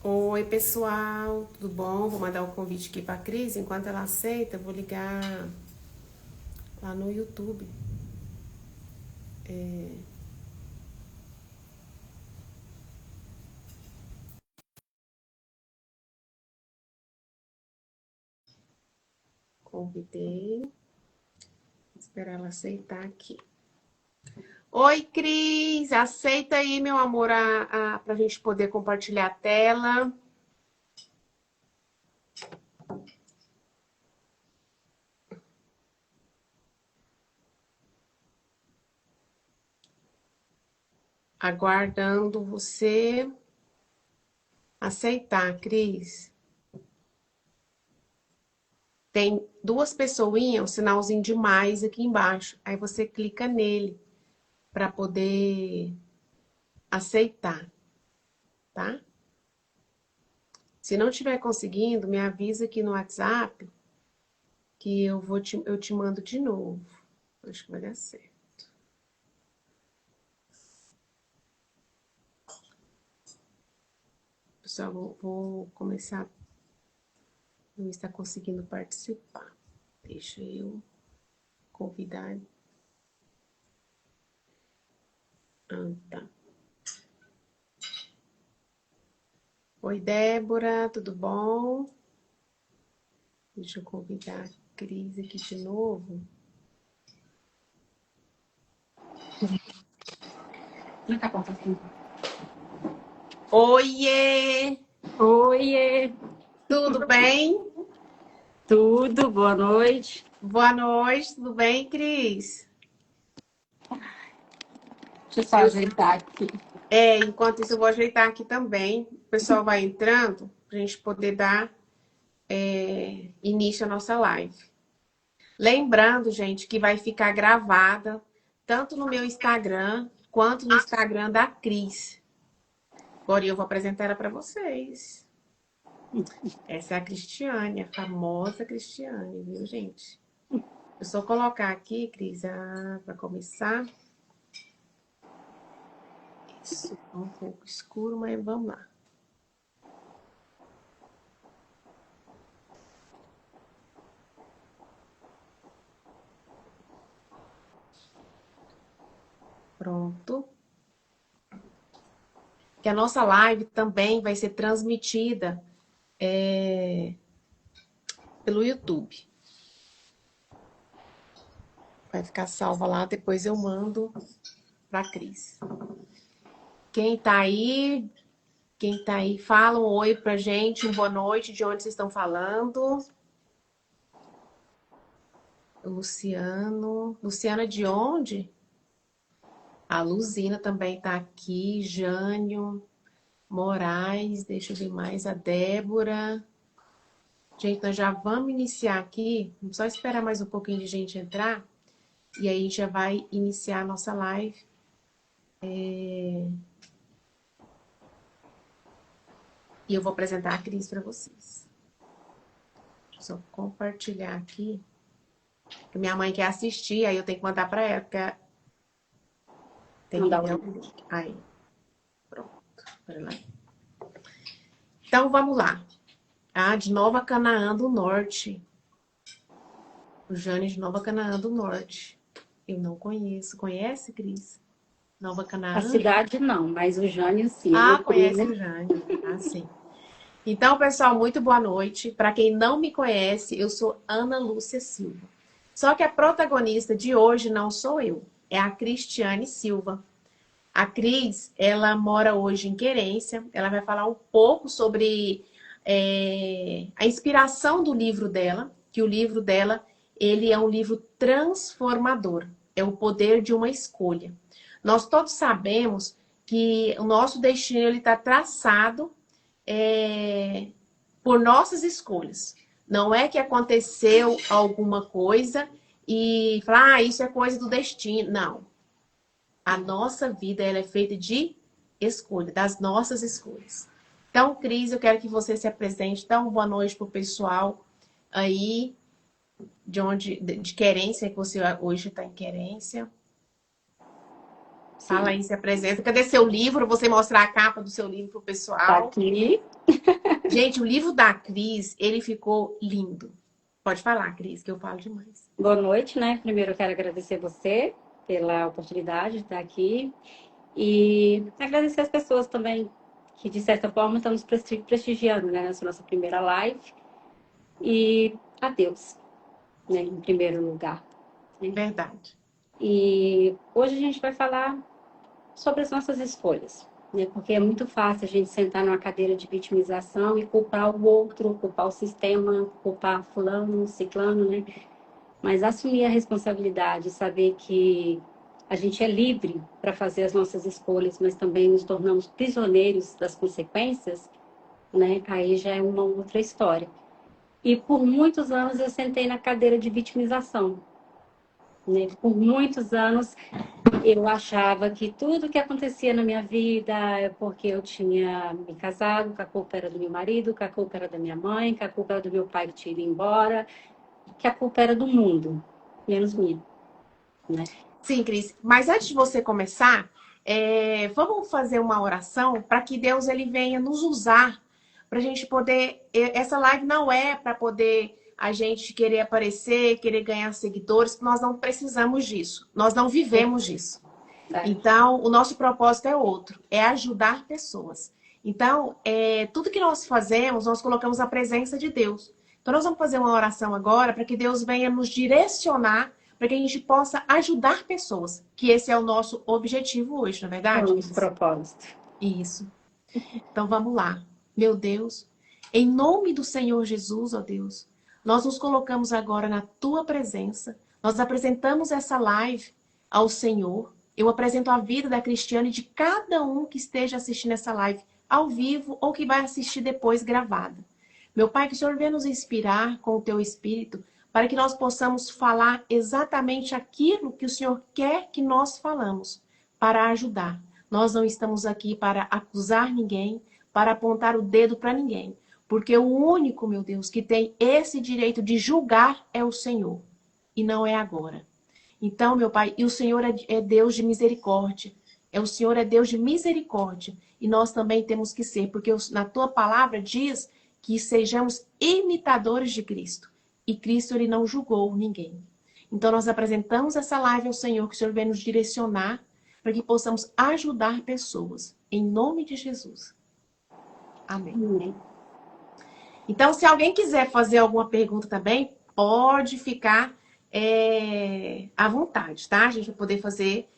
Oi, pessoal, tudo bom? Vou mandar um convite aqui para a Cris. Enquanto ela aceita, eu vou ligar lá no YouTube. Convidei. Vou esperar ela aceitar aqui. Oi, Cris, aceita aí, meu amor, para a gente poder compartilhar a tela. Aguardando você aceitar, Cris. Tem duas pessoinhas, um sinalzinho de mais aqui embaixo. Aí você clica nele para poder aceitar, tá? Se não estiver conseguindo, me avisa aqui no WhatsApp que eu te mando de novo. Acho que vai dar certo. Pessoal, vou começar. Não está conseguindo participar. Deixa eu convidar. Tá. Oi, Débora, tudo bom? Deixa eu convidar a Cris aqui de novo. Oiê! Oiê, Tudo bem? tudo, boa noite. Boa noite, tudo bem, Cris? Deixa eu só ajeitar aqui. Enquanto isso eu vou ajeitar aqui também. O pessoal vai entrando para a gente poder dar início à nossa live. Lembrando, gente, que vai ficar gravada tanto no meu Instagram quanto no Instagram da Cris. Agora eu vou apresentar ela para vocês. Essa é a Cristiane, a famosa Cristiane, viu, gente? Eu só colocar aqui, Cris, para começar. Isso, tá um pouco escuro, mas vamos lá. Pronto. Que a nossa live também vai ser transmitida pelo YouTube. Vai ficar salva lá, depois eu mando para a Cris. Quem tá aí, fala um oi pra gente, uma boa noite, de onde vocês estão falando. Luciano. Luciana de onde? A Luzina também tá aqui, Jânio, Moraes, deixa eu ver mais, a Débora. Gente, nós já vamos iniciar aqui, vamos só esperar mais um pouquinho de gente entrar, e aí já vai iniciar a nossa live. E eu vou apresentar a Cris para vocês. Deixa eu só compartilhar aqui. Que minha mãe quer assistir, aí eu tenho que mandar para ela, porque tem que ver o link. Aí, pronto. Pera lá. Então, vamos lá. De Nova Canaã do Norte. O Jane de Nova Canaã do Norte. Eu não conheço. Conhece, Cris? Nova Canaã? A cidade não, mas o Jânio sim, é meu Conhece primo. o Jane. Sim. Então, pessoal, muito boa noite. Para quem não me conhece, eu sou Ana Lúcia Silva. Só que a protagonista de hoje não sou eu, é a Cristiane Silva. A Cris, ela mora hoje em Querência. Ela vai falar um pouco sobre a inspiração do livro dela, que o livro dela, ele é um livro transformador. É o poder de uma escolha. Nós todos sabemos que o nosso destino está traçado por nossas escolhas. Não é que aconteceu alguma coisa e falar, isso é coisa do destino. Não. A nossa vida ela é feita de escolha, das nossas escolhas. Então, Cris, eu quero que você se apresente. Então, boa noite para o pessoal aí de Querência, que você hoje está em Querência. Fala aí, se apresenta. Cadê seu livro? Você mostrar a capa do seu livro para o Tá pessoal. aqui. Gente, o livro da Cris, ele ficou lindo. Pode falar, Cris, que eu falo demais. Boa noite, né? Primeiro eu quero agradecer você pela oportunidade de estar aqui e agradecer as pessoas também que, de certa forma, estão nos prestigiando, né? Nessa nossa primeira live. E a Deus, né? Em primeiro lugar. Né? Verdade. E hoje a gente vai falar sobre as nossas escolhas, né? Porque é muito fácil a gente sentar numa cadeira de vitimização e culpar o outro, culpar o sistema, culpar fulano, ciclano, né? Mas assumir a responsabilidade, saber que a gente é livre para fazer as nossas escolhas, mas também nos tornamos prisioneiros das consequências, né? Aí já é uma outra história. E por muitos anos eu sentei na cadeira de vitimização, né? Por muitos anos eu achava que tudo que acontecia na minha vida é porque eu tinha me casado, que a culpa era do meu marido, que a culpa era da minha mãe, que a culpa era do meu pai que tinha ido embora, que a culpa era do mundo, menos minha, né? Sim, Cris. Mas antes de você começar, vamos fazer uma oração para que Deus ele venha nos usar para a gente poder. Essa live não é para poder a gente querer aparecer, querer ganhar seguidores. Nós não precisamos disso. Nós não vivemos disso. Então, o nosso propósito é outro, é ajudar pessoas. Então, tudo que nós fazemos, nós colocamos a presença de Deus. Então, nós vamos fazer uma oração agora para que Deus venha nos direcionar, para que a gente possa ajudar pessoas. Que esse é o nosso objetivo hoje, não é verdade? É o nosso propósito. Isso. Então, vamos lá. Meu Deus, em nome do Senhor Jesus, ó Deus, nós nos colocamos agora na Tua presença. Nós apresentamos essa live ao Senhor. Eu apresento a vida da Cristiane e de cada um que esteja assistindo essa live ao vivo ou que vai assistir depois gravada. Meu Pai, que o Senhor venha nos inspirar com o Teu Espírito para que nós possamos falar exatamente aquilo que o Senhor quer que nós falamos, para ajudar. Nós não estamos aqui para acusar ninguém, para apontar o dedo para ninguém, porque o único, meu Deus, que tem esse direito de julgar é o Senhor, e não é agora. Então, meu Pai, e o Senhor é Deus de misericórdia. O Senhor é Deus de misericórdia. E nós também temos que ser, porque na tua palavra diz que sejamos imitadores de Cristo. E Cristo, ele não julgou ninguém. Então, nós apresentamos essa live ao Senhor, que o Senhor venha nos direcionar para que possamos ajudar pessoas. Em nome de Jesus. Amém. Amém. Então, se alguém quiser fazer alguma pergunta também, pode ficar à vontade, tá? A gente vai poder fazer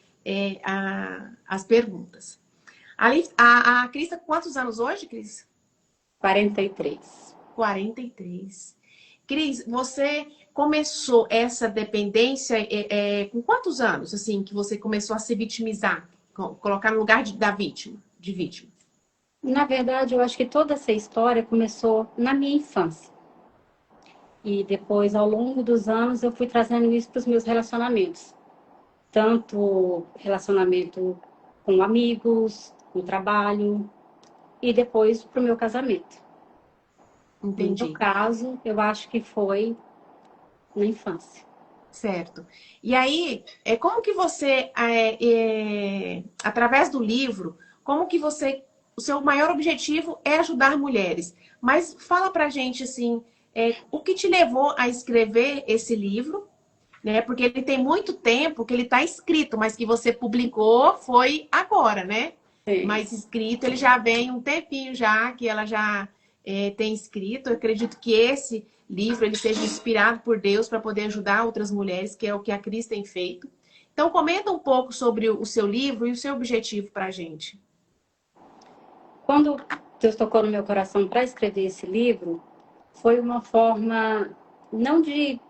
as perguntas. A Cris está com quantos anos hoje, Cris? 43. 43. Cris, você começou essa dependência com quantos anos, assim, que você começou a se vitimizar? Colocar no lugar de vítima? Na verdade, eu acho que toda essa história começou na minha infância. E depois, ao longo dos anos, eu fui trazendo isso para os meus relacionamentos. Tanto relacionamento com amigos, com trabalho, e depois para o meu casamento. Entendi. No meu caso, eu acho que foi na infância. Certo. E aí, como que você, através do livro, como que você, o seu maior objetivo é ajudar mulheres. Mas fala pra gente, assim, o que te levou a escrever esse livro, né? Porque ele tem muito tempo que ele está escrito, mas que você publicou foi agora, né? Sim. Mas escrito, ele já vem um tempinho já, que ela já tem escrito. Eu acredito que esse livro ele seja inspirado por Deus para poder ajudar outras mulheres, que é o que a Cris tem feito. Então, comenta um pouco sobre o seu livro e o seu objetivo para a gente. Quando Deus tocou no meu coração para escrever esse livro, foi uma forma não de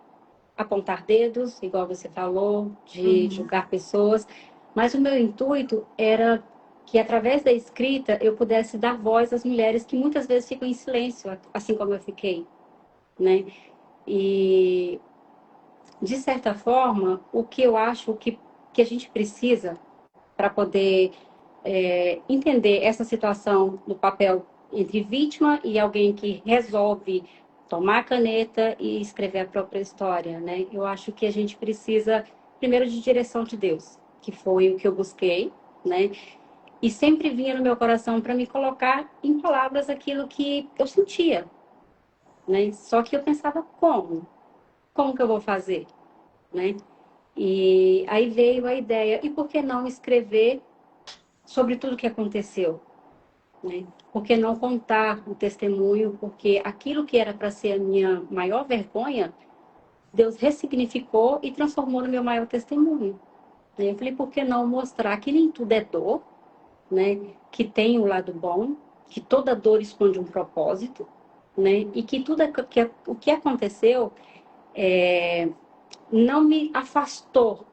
apontar dedos, igual você falou, de julgar pessoas, mas o meu intuito era que, através da escrita, eu pudesse dar voz às mulheres que muitas vezes ficam em silêncio, assim como eu fiquei, né? E, de certa forma, o que eu acho que a gente precisa para poder entender essa situação do papel entre vítima e alguém que resolve tomar a caneta e escrever a própria história, né? Eu acho que a gente precisa, primeiro, de direção de Deus, que foi o que eu busquei, né? E sempre vinha no meu coração para me colocar em palavras aquilo que eu sentia, né? Só que eu pensava como? Como que eu vou fazer, né? E aí veio a ideia, e por que não escrever sobre tudo que aconteceu, né? Por que não contar o testemunho? Porque aquilo que era para ser a minha maior vergonha, Deus ressignificou e transformou no meu maior testemunho. Eu falei, por que não mostrar que nem tudo é dor, né? Que tem um lado bom, que toda dor esconde um propósito, né? E que o que aconteceu não me afastou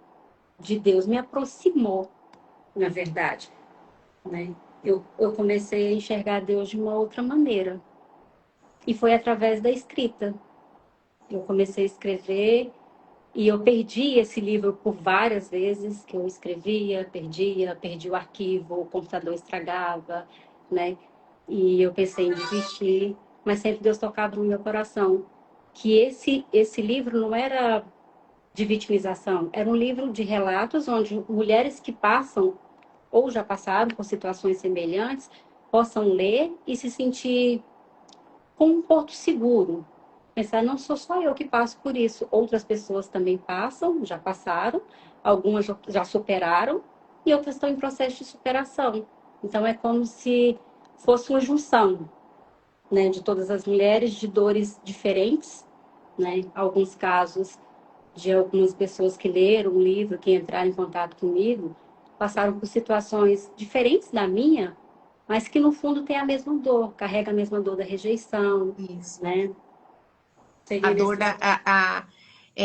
de Deus, me aproximou, na verdade, né? Eu comecei a enxergar Deus de uma outra maneira. E foi através da escrita. Eu comecei a escrever e eu perdi esse livro por várias vezes que eu escrevia, perdi o arquivo, o computador estragava, né? E eu pensei em desistir, mas sempre Deus tocava no meu coração que esse livro não era de vitimização, era um livro de relatos onde mulheres que passam ou já passaram por situações semelhantes possam ler e se sentir com um porto seguro. Pensar, não sou só eu que passo por isso, outras pessoas também passam, já passaram, algumas já superaram e outras estão em processo de superação. Então é como se fosse uma junção, né, de todas as mulheres de dores diferentes, né? Alguns casos de algumas pessoas que leram o livro, que entraram em contato comigo, passaram por situações diferentes da minha, mas que no fundo tem a mesma dor, carrega a mesma dor da rejeição, Isso. né? A Seria dor nesse da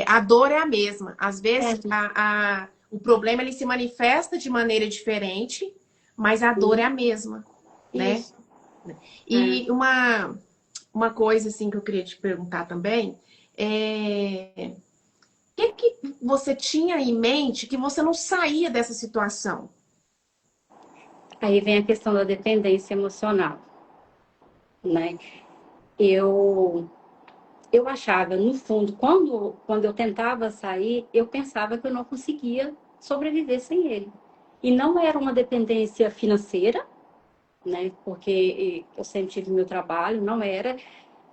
a dor é a mesma. Às vezes certo? o problema ele se manifesta de maneira diferente, mas a dor é a mesma, né? Isso. É. E uma coisa assim que eu queria te perguntar também é o que, que você tinha em mente que você não saía dessa situação? Aí vem a questão da dependência emocional, né? Eu eu achava, no fundo, quando eu tentava sair, eu pensava que eu não conseguia sobreviver sem ele. E não era uma dependência financeira, né? Porque eu sempre tive meu trabalho, não era.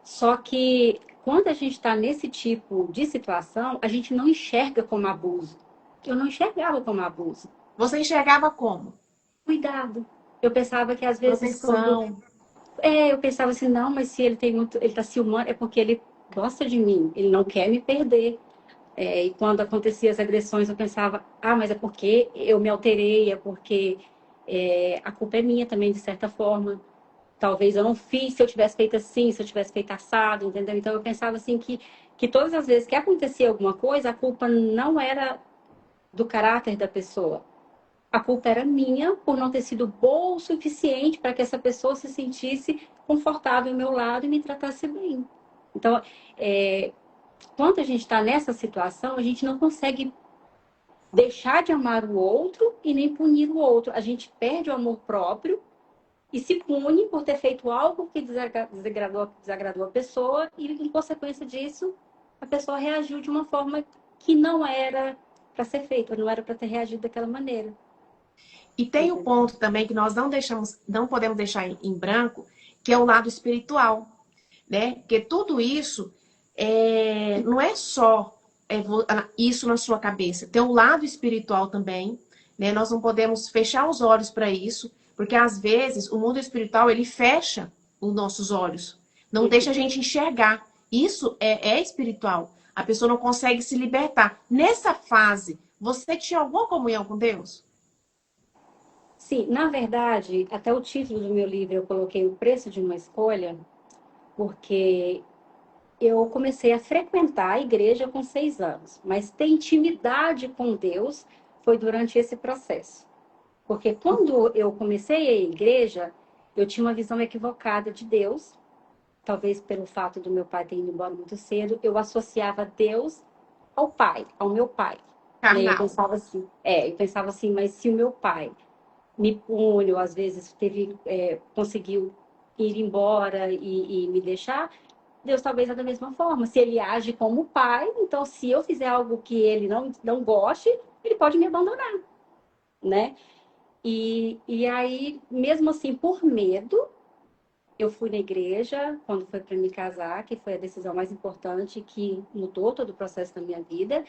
Só que quando a gente está nesse tipo de situação, a gente não enxerga como abuso. Eu não enxergava como abuso. Você enxergava como? Cuidado. Eu pensava que às vezes quando Proteção. eu pensava assim, não, mas se ele tem muito, ele tá ciumando, é porque ele gosta de mim, ele não quer me perder. E quando acontecia as agressões, eu pensava, ah, mas é porque eu me alterei, é porque a culpa é minha também, de certa forma. Talvez eu não fiz, se eu tivesse feito assim, se eu tivesse feito assado, entendeu? Então eu pensava assim que todas as vezes que acontecia alguma coisa, a culpa não era do caráter da pessoa. A culpa era minha por não ter sido boa o suficiente para que essa pessoa se sentisse confortável ao meu lado e me tratasse bem. Então, é, quando a gente está nessa situação, a gente não consegue deixar de amar o outro e nem punir o outro. A gente perde o amor próprio e se pune por ter feito algo que desagradou a pessoa e, em consequência disso, a pessoa reagiu de uma forma que não era para ser feita, não era para ter reagido daquela maneira. E tem o ponto também que nós não deixamos, não podemos deixar em branco, que é o lado espiritual, né? Porque tudo isso não é só isso na sua cabeça, tem o lado espiritual também, né? Nós não podemos fechar os olhos para isso, porque às vezes o mundo espiritual ele fecha os nossos olhos, não deixa a gente enxergar. Isso é espiritual. A pessoa não consegue se libertar. Nessa fase, você tinha alguma comunhão com Deus? Sim, na verdade, até o título do meu livro eu coloquei O Preço de uma Escolha, porque eu comecei a frequentar a igreja com 6 anos, mas ter intimidade com Deus foi durante esse processo. Porque quando eu comecei a ir à igreja, eu tinha uma visão equivocada de Deus, talvez pelo fato do meu pai ter ido embora muito cedo, eu associava Deus ao pai, ao meu pai. Né? Carnal. Eu pensava assim, mas se o meu pai me pune, ou às vezes conseguiu ir embora e me deixar, Deus talvez é da mesma forma. Se ele age como pai, então se eu fizer algo que ele não goste, ele pode me abandonar, né? E aí, mesmo assim, por medo, eu fui na igreja quando foi para me casar, que foi a decisão mais importante que mudou todo o processo da minha vida,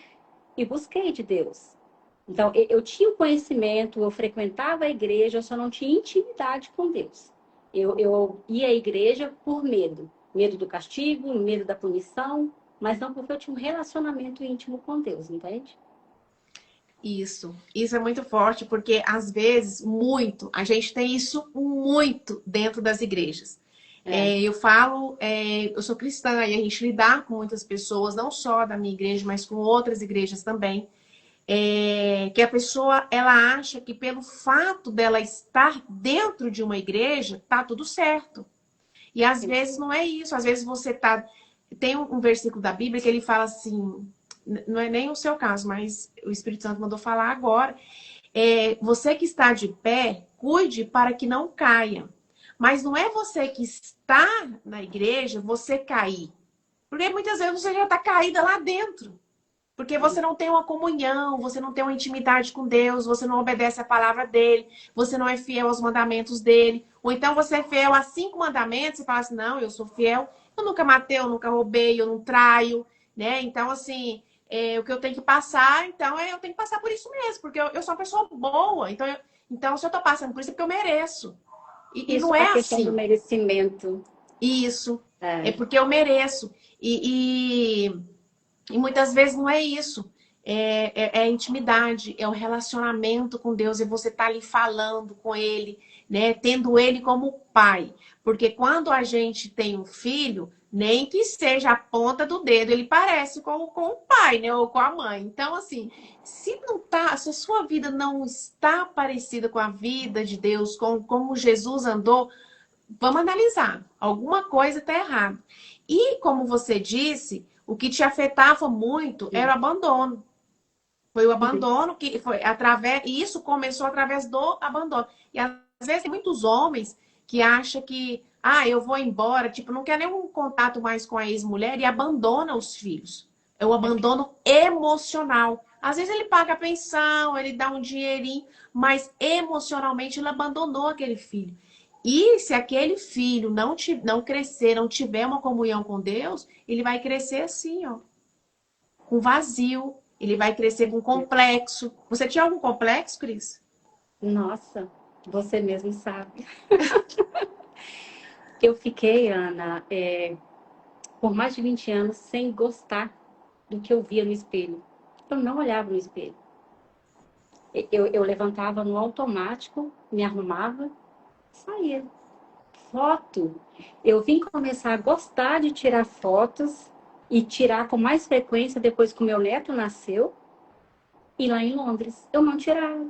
e busquei de Deus. Então, eu tinha o conhecimento, eu frequentava a igreja, eu só não tinha intimidade com Deus. Eu ia à igreja por medo. Medo do castigo, medo da punição, mas não porque eu tinha um relacionamento íntimo com Deus, entende? Isso é muito forte, porque às vezes, muito, a gente tem isso muito dentro das igrejas. É, Eu sou cristã e a gente lidar com muitas pessoas, não só da minha igreja, mas com outras igrejas também, que a pessoa ela acha que pelo fato dela estar dentro de uma igreja, tá tudo certo. E às vezes não é isso. Às vezes você tá. Tem um versículo da Bíblia que ele fala assim, não é nem o seu caso, mas o Espírito Santo mandou falar agora. Você que está de pé, cuide para que não caia. Mas não é você que está na igreja, você cair. Porque muitas vezes você já está caída lá dentro. Porque você não tem uma comunhão, você não tem uma intimidade com Deus, você não obedece a palavra dele, você não é fiel aos mandamentos dele. Ou então você é fiel a 5 mandamentos e fala assim: não, eu sou fiel, eu nunca matei, eu nunca roubei, eu não traio, né? Então, assim, o que eu tenho que passar, então eu tenho que passar por isso mesmo, porque eu sou uma pessoa boa. Então, se eu tô passando por isso, é porque eu mereço. E isso não é a é questão do assim. merecimento. Isso. É É, porque eu mereço. E muitas vezes não é isso. É a intimidade, é o relacionamento com Deus, e você tá ali falando com Ele, né? Tendo Ele como pai. Porque quando a gente tem um filho, nem que seja a ponta do dedo, ele parece com o pai, né? Ou com a mãe. Então, assim, se a sua vida não está parecida com a vida de Deus, com como Jesus andou, vamos analisar. Alguma coisa está errada. E, como você disse, o que te afetava muito era o abandono. Foi o abandono que foi através. E isso começou através do abandono. E às vezes tem muitos homens que acham que, eu vou embora, tipo, não quer nenhum contato mais com a ex-mulher e abandona os filhos. É o abandono emocional. Às vezes ele paga a pensão, ele dá um dinheirinho, mas emocionalmente ele abandonou aquele filho. E se aquele filho não crescer, não tiver uma comunhão com Deus, ele vai crescer assim, ó, com vazio. Ele vai crescer com complexo. Você tinha algum complexo, Cris? nossa, você mesmo sabe. Eu fiquei, Ana, por mais de 20 anos sem gostar do que eu via no espelho. Eu não olhava no espelho. Eu levantava no automático, me arrumava, saía. Foto. Eu vim começar a gostar de tirar fotos e tirar com mais frequência depois que o meu neto nasceu. E lá em Londres, eu não tirava.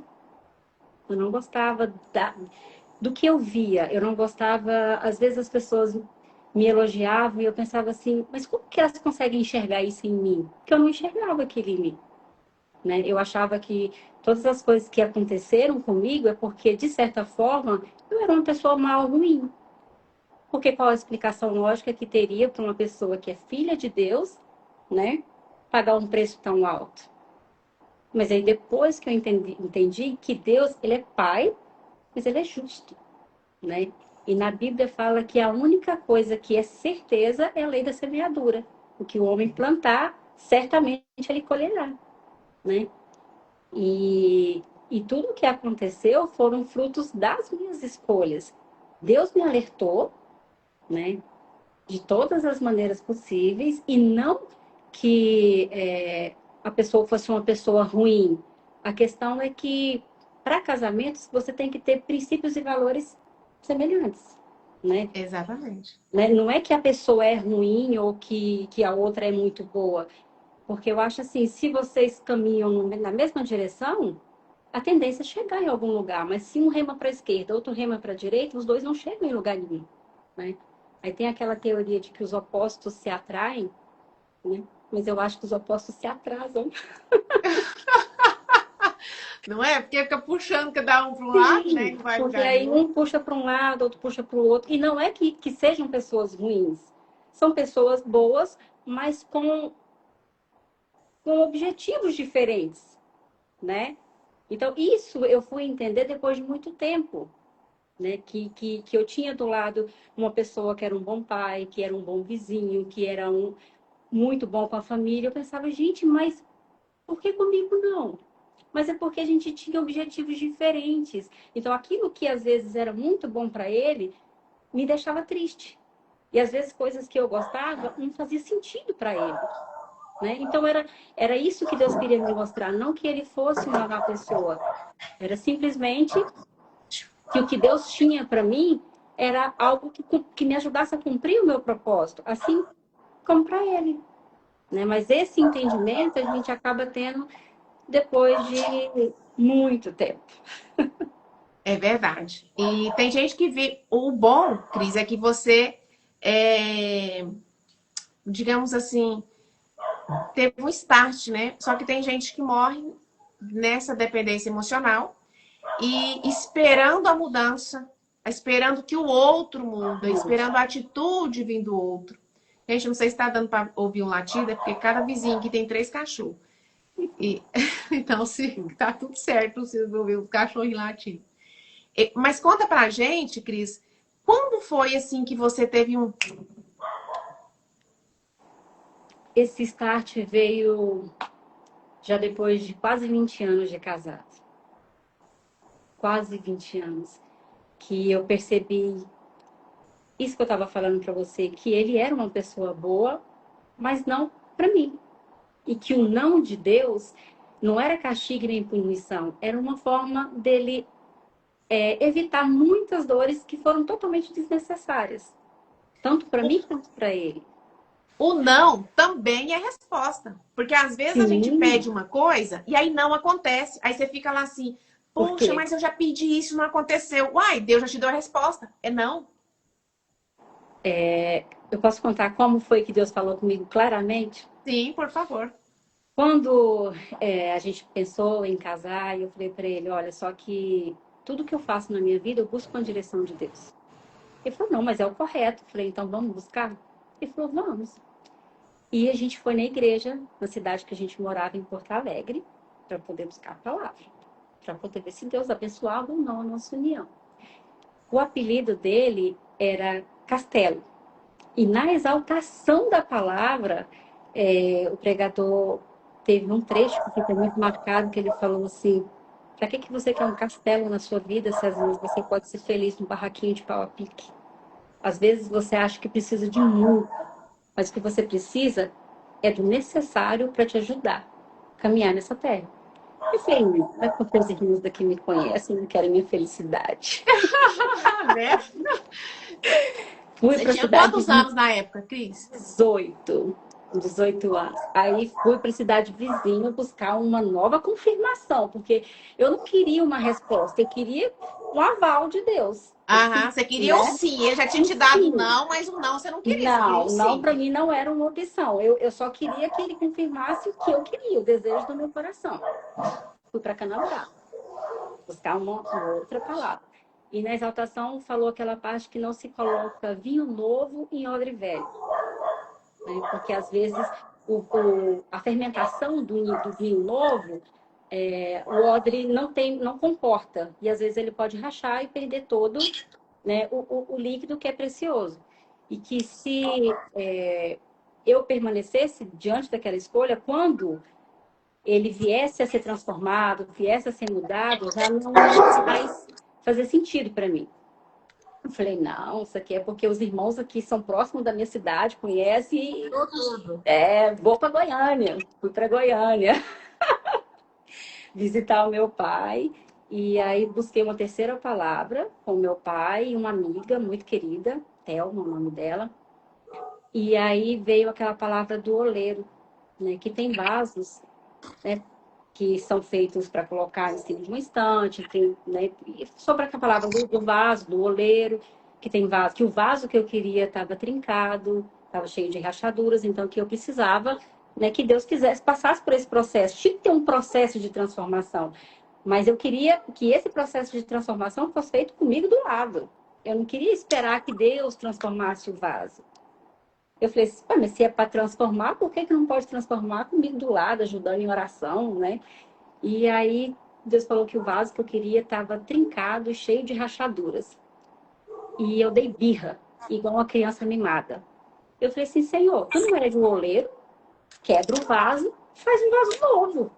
Eu não gostava do que eu via. Eu não gostava. Às vezes as pessoas me elogiavam e eu pensava assim, mas como que elas conseguem enxergar isso em mim? Porque eu não enxergava aquilo em mim. Né? Eu achava que todas as coisas que aconteceram comigo é porque, de certa forma, eu era uma pessoa mal, ruim. Porque qual a explicação lógica que teria para uma pessoa que é filha de Deus, né, pagar um preço tão alto? Mas aí depois que eu entendi que Deus, ele é pai, mas ele é justo, né? E na Bíblia fala que a única coisa que é certeza é a lei da semeadura. O que o homem plantar, certamente ele colherá, né? E tudo o que aconteceu foram frutos das minhas escolhas. Deus me alertou, né? De todas as maneiras possíveis e não que a pessoa fosse uma pessoa ruim. A questão é que para casamentos você tem que ter princípios e valores semelhantes, né? Exatamente. Não é que a pessoa é ruim ou que a outra é muito boa, porque eu acho assim, se vocês caminham na mesma direção, a tendência é chegar em algum lugar, mas se um rema para a esquerda, outro rema para a direita, os dois não chegam em lugar nenhum, né? Aí tem aquela teoria de que os opostos se atraem, né? Mas eu acho que os opostos se atrasam. Não é? Porque fica puxando cada um para um lado, né? Sim, Não vai em porque lugar aí nenhum. um puxa para um lado, outro puxa para o outro. E não é que sejam pessoas ruins. São pessoas boas, mas com objetivos diferentes, né? Então, isso eu fui entender depois de muito tempo, né? Que eu tinha do lado uma pessoa que era um bom pai, que era um bom vizinho, que era muito bom com a família. Eu pensava, gente, mas por que comigo não? Mas é porque a gente tinha objetivos diferentes. Então, aquilo que às vezes era muito bom para ele, me deixava triste. E às vezes coisas que eu gostava não fazia sentido para ele. Né? Então, era isso que Deus queria me mostrar. Não que ele fosse uma má pessoa. Era simplesmente que o que Deus tinha para mim era algo que me ajudasse a cumprir o meu propósito, assim como para ele. Né? Mas esse entendimento a gente acaba tendo depois de muito tempo. É verdade. E tem gente que vê. O bom, Cris, é que você, digamos assim, teve um start, né? Só que tem gente que morre nessa dependência emocional e esperando a mudança, esperando que o outro muda, esperando a atitude vir do outro. Gente, não sei se está dando para ouvir um latido, é porque cada vizinho aqui tem 3 cachorros. E, então, se tá tudo certo, se ouvir os cachorros latindo. Mas conta pra gente, Cris, quando foi assim que você teve um. Esse start veio já depois de quase 20 anos de casado. Quase 20 anos. Que eu percebi isso que eu estava falando para você, que ele era uma pessoa boa, mas não para mim. E que o não de Deus não era castigo nem punição, era uma forma dele evitar muitas dores que foram totalmente desnecessárias, tanto para mim quanto para ele. O não também é resposta. Porque às vezes a gente Sim, pede uma coisa e aí não acontece. Aí você fica lá assim, por poxa, quê? mas eu já pedi isso, e não aconteceu. Uai, Deus já te deu a resposta. É não? Eu posso contar como foi que Deus falou comigo claramente? Sim, por favor. Quando a gente pensou em casar, eu falei para ele, olha, só que tudo que eu faço na minha vida, eu busco a direção de Deus. Ele falou, não, mas é o correto. Eu falei, então vamos buscar? Ele falou, vamos. E a gente foi na igreja, na cidade que a gente morava, em Porto Alegre, para poder buscar a palavra, para poder ver se Deus abençoava ou não a nossa união. O apelido dele era Castelo. E na exaltação da palavra, o pregador teve um trecho que fica muito marcado, que ele falou assim, para que você quer um castelo na sua vida, se às vezes você pode ser feliz num barraquinho de pau a pique? Às vezes você acha que precisa de muito, mas o que você precisa é do necessário para te ajudar a caminhar nessa terra. Eu falei, não é porque os irmãos daqui me conhecem, não querem minha felicidade. Né? Fui Você para a tinha cidade quantos anos na época, Cris? 18 anos. Aí fui para a cidade vizinha buscar uma nova confirmação, porque eu não queria uma resposta, eu queria um aval de Deus. Eu Aham, queria, você queria o né? sim. Ele já tinha Um te dado o sim. não, mas o não você não queria, você queria o Não, não sim. para mim não era uma opção. Eu só queria que ele confirmasse o que eu queria, o desejo do meu coração. Fui para Canadá buscar uma outra palavra. E na exaltação falou aquela parte que não se coloca vinho novo em odre velho, né? Porque às vezes a fermentação do vinho novo, o odre não comporta e às vezes ele pode rachar e perder todo, né, o líquido que é precioso. E que se eu permanecesse diante daquela escolha, quando ele viesse a ser transformado, viesse a ser mudado, já não ia mais fazer sentido para mim. Eu falei, não, isso aqui é porque os irmãos aqui são próximos da minha cidade, conhecem, Tudo. vou para Goiânia. Fui para Goiânia visitar o meu pai. E aí busquei uma terceira palavra com o meu pai e uma amiga muito querida, Thelma, o nome dela. E aí veio aquela palavra do oleiro, né? Que tem vasos, né? Que são feitos para colocar em cima de uma estante, tem, né? E sobre a palavra do vaso, do oleiro, que tem vaso, que o vaso que eu queria estava trincado, estava cheio de rachaduras, então que eu precisava, né, que Deus quisesse passasse por esse processo. Tinha que ter um processo de transformação, mas eu queria que esse processo de transformação fosse feito comigo do lado. Eu não queria esperar que Deus transformasse o vaso. Eu falei assim, mas se é para transformar, por que não pode transformar comigo do lado, ajudando em oração, né? E aí Deus falou que o vaso que eu queria estava trincado e cheio de rachaduras. E eu dei birra, igual uma criança mimada. Eu falei assim, Senhor, tu não é de um oleiro? Quebra o vaso, faz um vaso novo.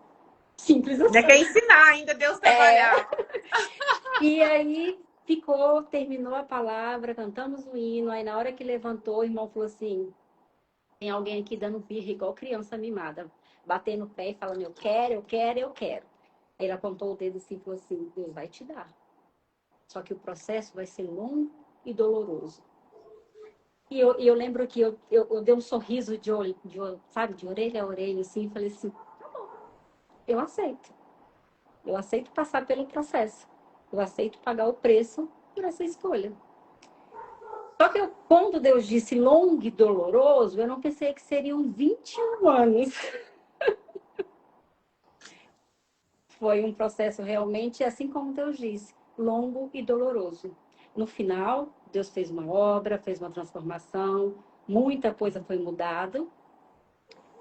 Simples Ainda assim. quer ensinar, ainda Deus trabalhar. E aí ficou, terminou a palavra, cantamos o hino. Aí na hora que levantou, o irmão falou assim: tem alguém aqui dando birra igual criança mimada, batendo o pé e falando, eu quero, eu quero, eu quero. Aí ele apontou o dedo assim e falou assim, Deus vai te dar. Só que o processo vai ser longo e doloroso. E eu lembro que eu dei um sorriso sabe, de orelha a orelha, assim, e falei assim, tá bom, eu aceito. Eu aceito passar pelo processo. Eu aceito pagar o preço por essa escolha. Só que quando Deus disse longo e doloroso, eu não pensei que seriam 21 anos. Foi um processo realmente, assim como Deus disse, longo e doloroso. No final, Deus fez uma obra, fez uma transformação, muita coisa foi mudada,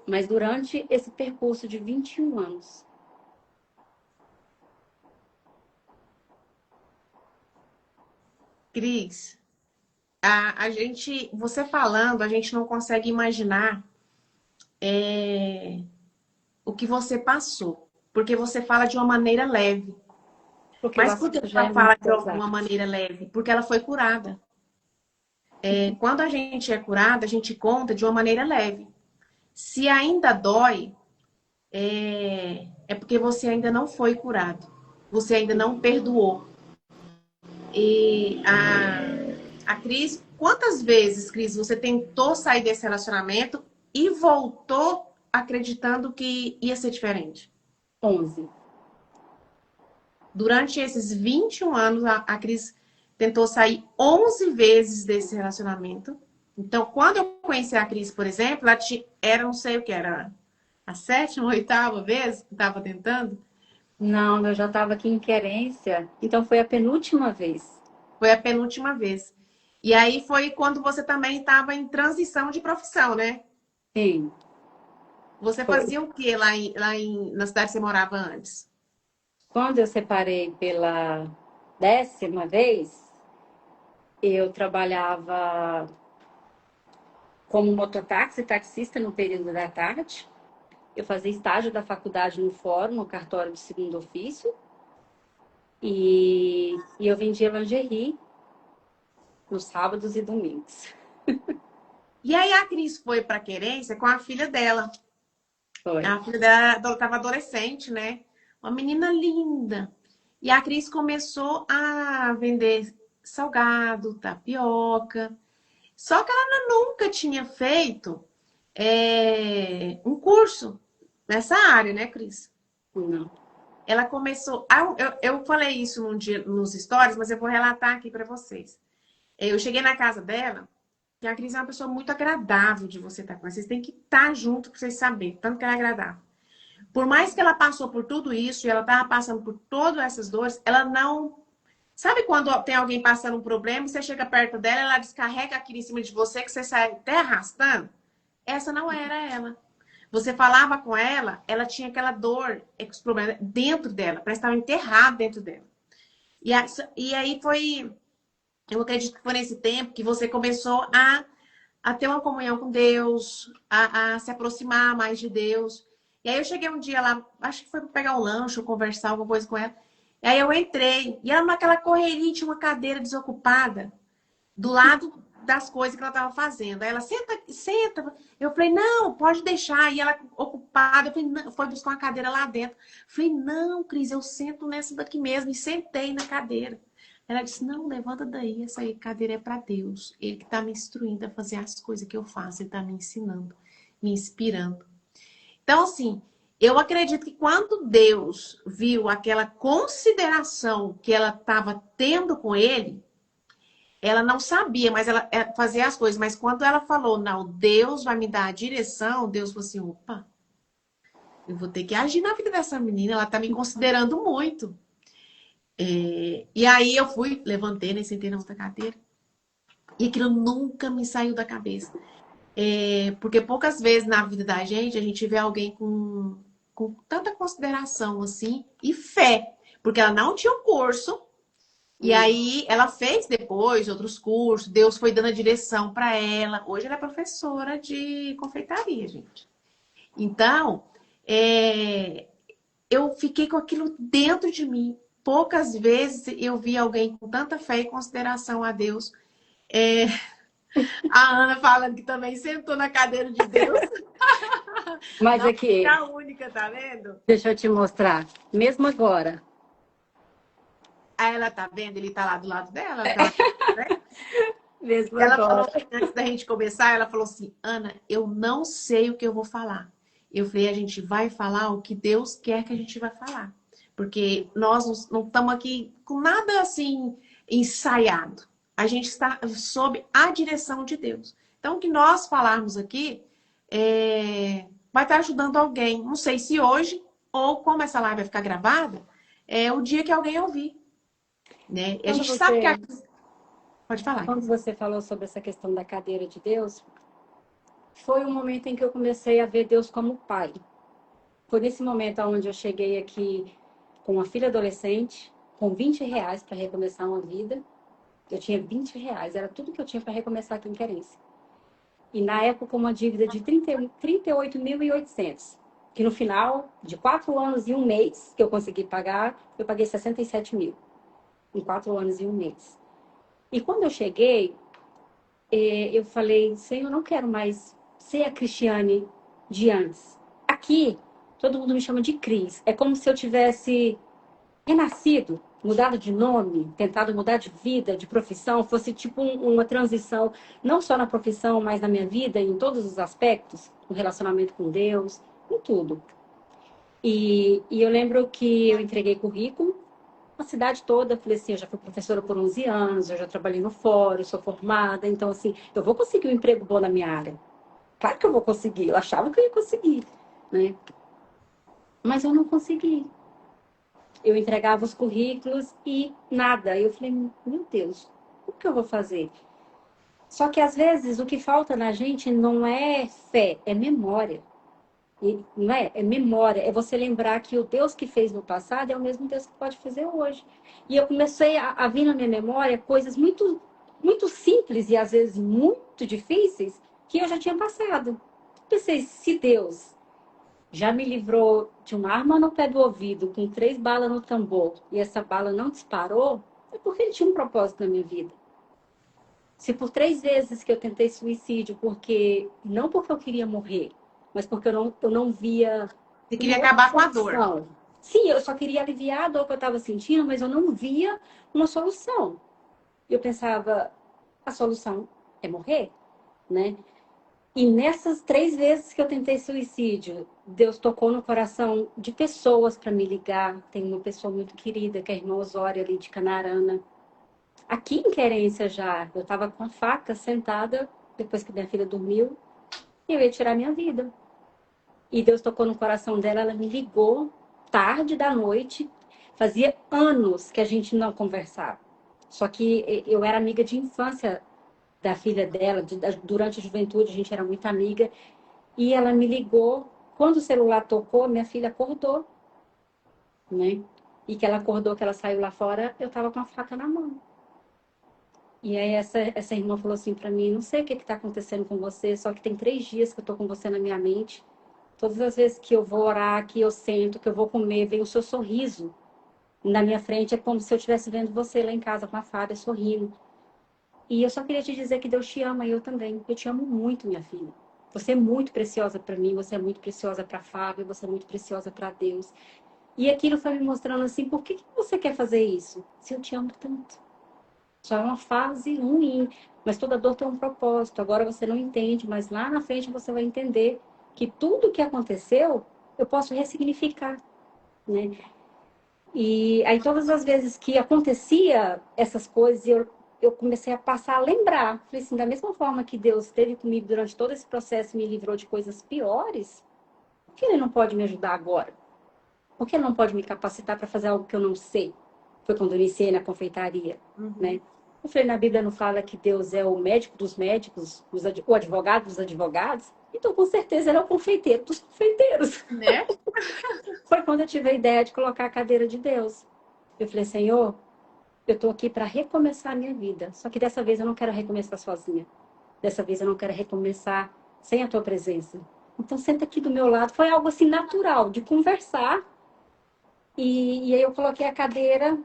mas durante esse percurso de 21 anos. Cris, a gente, você falando, a gente não consegue imaginar o que você passou. Porque você fala de uma maneira leve. Porque o Mas por que assunto já ela é fala muito de uma pesado. maneira leve? Porque ela foi curada. Quando a gente é curada, a gente conta de uma maneira leve. Se ainda dói, é porque você ainda não foi curado. Você ainda não perdoou. E a Cris, quantas vezes, Cris, você tentou sair desse relacionamento e voltou acreditando que ia ser diferente? 11. Durante esses 21 anos, a Cris tentou sair 11 vezes desse relacionamento. Então, quando eu conheci a Cris, por exemplo, era não sei o que era, a sétima, oitava vez que estava tentando. Não, eu já estava aqui em Querência, então foi a penúltima vez. Foi a penúltima vez. E aí foi quando você também estava em transição de profissão, né? Sim, Você foi. fazia o que na cidade que você morava antes? Quando eu separei pela 10ª vez, eu trabalhava como mototáxi, taxista no período da tarde. Eu fazia estágio da faculdade no fórum, no cartório de segundo ofício. E eu vendia lingerie nos sábados e domingos. E aí a Cris foi para Querência com a filha dela. Foi. A filha dela estava adolescente, né? Uma menina linda. E a Cris começou a vender salgado, tapioca. Só que ela nunca tinha feito um curso nessa área, né, Cris? Não. Ela começou. Eu falei isso num dia nos stories, mas eu vou relatar aqui para vocês. Eu cheguei na casa dela, e a Cris é uma pessoa muito agradável de você estar com ela. Vocês têm que estar junto para vocês saberem, tanto que ela é agradável. Por mais que ela passou por tudo isso e ela estava passando por todas essas dores, ela não. Sabe quando tem alguém passando um problema e você chega perto dela, ela descarrega aquilo em cima de você que você sai até arrastando? Essa não era ela. Você falava com ela, ela tinha aquela dor, os problemas dentro dela, parece que estava enterrado dentro dela. E aí foi, eu acredito que foi nesse tempo que você começou a ter uma comunhão com Deus, a se aproximar mais de Deus. E aí eu cheguei um dia lá, acho que foi para pegar um lanche ou conversar alguma coisa com ela. E aí eu entrei, e ela naquela correria tinha uma cadeira desocupada do lado das coisas que ela estava fazendo. Aí ela, senta, senta. Eu falei, não, pode deixar. E ela ocupada, eu falei, não, foi buscar uma cadeira lá dentro. Eu falei, não, Cris, eu sento nessa daqui mesmo. E sentei na cadeira. Ela disse, não, levanta daí, essa aí, cadeira é para Deus. Ele que está me instruindo a fazer as coisas que eu faço, ele está me ensinando, me inspirando. Então, assim, eu acredito que quando Deus viu aquela consideração que ela estava tendo com ele, ela não sabia, mas ela fazia as coisas. Mas quando ela falou, não, Deus vai me dar a direção, Deus falou assim, opa, eu vou ter que agir na vida dessa menina, ela tá me considerando muito. E aí eu fui, levantei, né, sentei na outra cadeira. E aquilo nunca me saiu da cabeça. Porque poucas vezes na vida da gente, a gente vê alguém com tanta consideração assim e fé. porque ela não tinha um curso. E aí ela fez depois outros cursos, Deus foi dando a direção para ela. Hoje ela é professora de confeitaria, gente. Então, eu fiquei com aquilo dentro de mim. Poucas vezes eu vi alguém com tanta fé e consideração a Deus. É, a Ana falando que também sentou na cadeira de Deus. Mas Não aqui, é a única, tá vendo? deixa eu te mostrar. Mesmo agora. Aí ela tá vendo, ele tá lá do lado dela, tá, né? Mesmo Ela falou, agora. antes da gente começar, ela falou assim, Ana, eu não sei o que eu vou falar. Eu falei, a gente vai falar o que Deus quer que a gente vai falar. Porque nós não estamos aqui com nada assim ensaiado. A gente está sob a direção de Deus. Então, o que nós falarmos aqui vai estar ajudando alguém. Não sei se hoje, ou como essa live vai ficar gravada, é o dia que alguém ouvir. Né? E a Quando gente sabe que você, Pode falar. quando você falou sobre essa questão da cadeira de Deus, foi um momento em que eu comecei a ver Deus como pai. Foi nesse momento onde eu cheguei aqui com uma filha adolescente, com R$ 20 para recomeçar uma vida. Eu tinha R$ 20, era tudo que eu tinha para recomeçar aqui em Querência. E na época uma dívida de 38.800, que no final de 4 anos e um mês que eu consegui pagar, eu paguei 67 mil, em 4 anos e um mês. E quando eu cheguei, eu falei, Senhor, eu não quero mais ser a Cristiane de antes. Aqui, todo mundo me chama de Cris. É como se eu tivesse renascido, mudado de nome, tentado mudar de vida, de profissão, fosse tipo uma transição, não só na profissão, mas na minha vida, em todos os aspectos, no relacionamento com Deus, em tudo. E eu lembro que eu entreguei currículo, a cidade toda, falei assim, eu já fui professora por 11 anos, eu já trabalhei no fórum, sou formada, então assim, eu vou conseguir um emprego bom na minha área. Claro que eu vou conseguir, eu achava que eu ia conseguir, né? Mas eu não consegui. Eu entregava os currículos e nada. Eu falei, meu Deus, o que eu vou fazer? Só que às vezes o que falta na gente não é fé, é memória. E, não é? É memória, é você lembrar que o Deus que fez no passado é o mesmo Deus que pode fazer hoje. E eu comecei a vir na minha memória coisas muito, muito simples e às vezes muito difíceis que eu já tinha passado. Pensei, se Deus já me livrou de uma arma no pé do ouvido, com 3 balas no tambor, e essa bala não disparou, é porque ele tinha um propósito na minha vida. Se por 3 vezes que eu tentei suicídio, não porque eu queria morrer, mas porque eu não via Você uma queria outra acabar com a dor. solução. Sim, eu só queria aliviar a dor que eu estava sentindo, mas eu não via uma solução. Eu pensava, a solução é morrer, né? E nessas 3 vezes que eu tentei suicídio, Deus tocou no coração de pessoas para me ligar. Tem uma pessoa muito querida, que é a irmã Osória, ali de Canarana. Aqui em Querência já, eu estava com a faca sentada, depois que minha filha dormiu, e eu ia tirar minha vida. E Deus tocou no coração dela, ela me ligou, tarde da noite. Fazia anos que a gente não conversava. Só que eu era amiga de infância da filha dela, durante a juventude a gente era muito amiga. E ela me ligou. Quando o celular tocou, minha filha acordou, né? E que ela acordou, que ela saiu lá fora, eu tava com a faca na mão. E aí essa irmã falou assim pra mim, não sei o que tá acontecendo com você, só que tem 3 dias que eu tô com você na minha mente. Todas as vezes que eu vou orar, que eu sento, que eu vou comer, vem o seu sorriso na minha frente. É como se eu estivesse vendo você lá em casa com a Fábia sorrindo. E eu só queria te dizer que Deus te ama e eu também. Eu te amo muito, minha filha. Você é muito preciosa para mim, você é muito preciosa para a Fábio, você é muito preciosa para Deus. E aquilo foi me mostrando assim, por que você quer fazer isso? Se eu te amo tanto. Só é uma fase ruim, mas toda dor tem um propósito. Agora você não entende, mas lá na frente você vai entender que tudo que aconteceu, eu posso ressignificar, né? E aí todas as vezes que acontecia essas coisas, eu comecei a passar a lembrar. Falei assim, da mesma forma que Deus esteve comigo durante todo esse processo e me livrou de coisas piores, por que Ele não pode me ajudar agora? Por que Ele não pode me capacitar para fazer algo que eu não sei? Foi quando eu iniciei na confeitaria, né? Eu falei, na Bíblia não fala que Deus é o médico dos médicos, o advogado dos advogados? Então, com certeza, ele é o confeiteiro dos confeiteiros. Né? Foi quando eu tive a ideia de colocar a cadeira de Deus. Eu falei, Senhor, eu estou aqui para recomeçar a minha vida. Só que dessa vez eu não quero recomeçar sozinha. Dessa vez eu não quero recomeçar sem a tua presença. Então senta aqui do meu lado. Foi algo assim natural, de conversar. E aí eu coloquei a cadeira,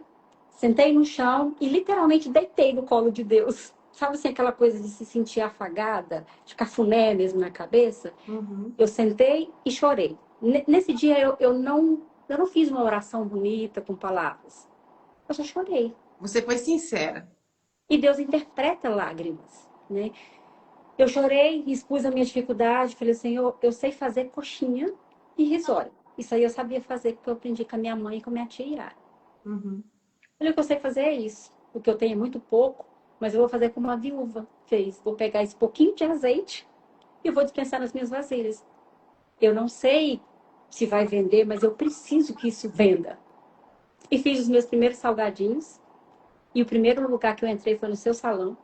sentei no chão e literalmente deitei no colo de Deus. Sabe assim, aquela coisa de se sentir afagada, de cafuné mesmo na cabeça? Uhum. Eu sentei e chorei. Nesse dia eu não fiz uma oração bonita com palavras. Eu só chorei. Você foi sincera. E Deus interpreta lágrimas, né? Eu chorei, expus a minha dificuldade, falei, Senhor, eu sei fazer coxinha e risório. Isso aí eu sabia fazer porque eu aprendi com a minha mãe e com a minha tia Yara. Uhum. Falei, o que eu sei fazer é isso. O que eu tenho é muito pouco, mas eu vou fazer como a viúva fez. Vou pegar esse pouquinho de azeite e eu vou dispensar nas minhas vasilhas. Eu não sei se vai vender, mas eu preciso que isso venda. E fiz os meus primeiros salgadinhos. E o primeiro lugar que eu entrei foi no seu salão.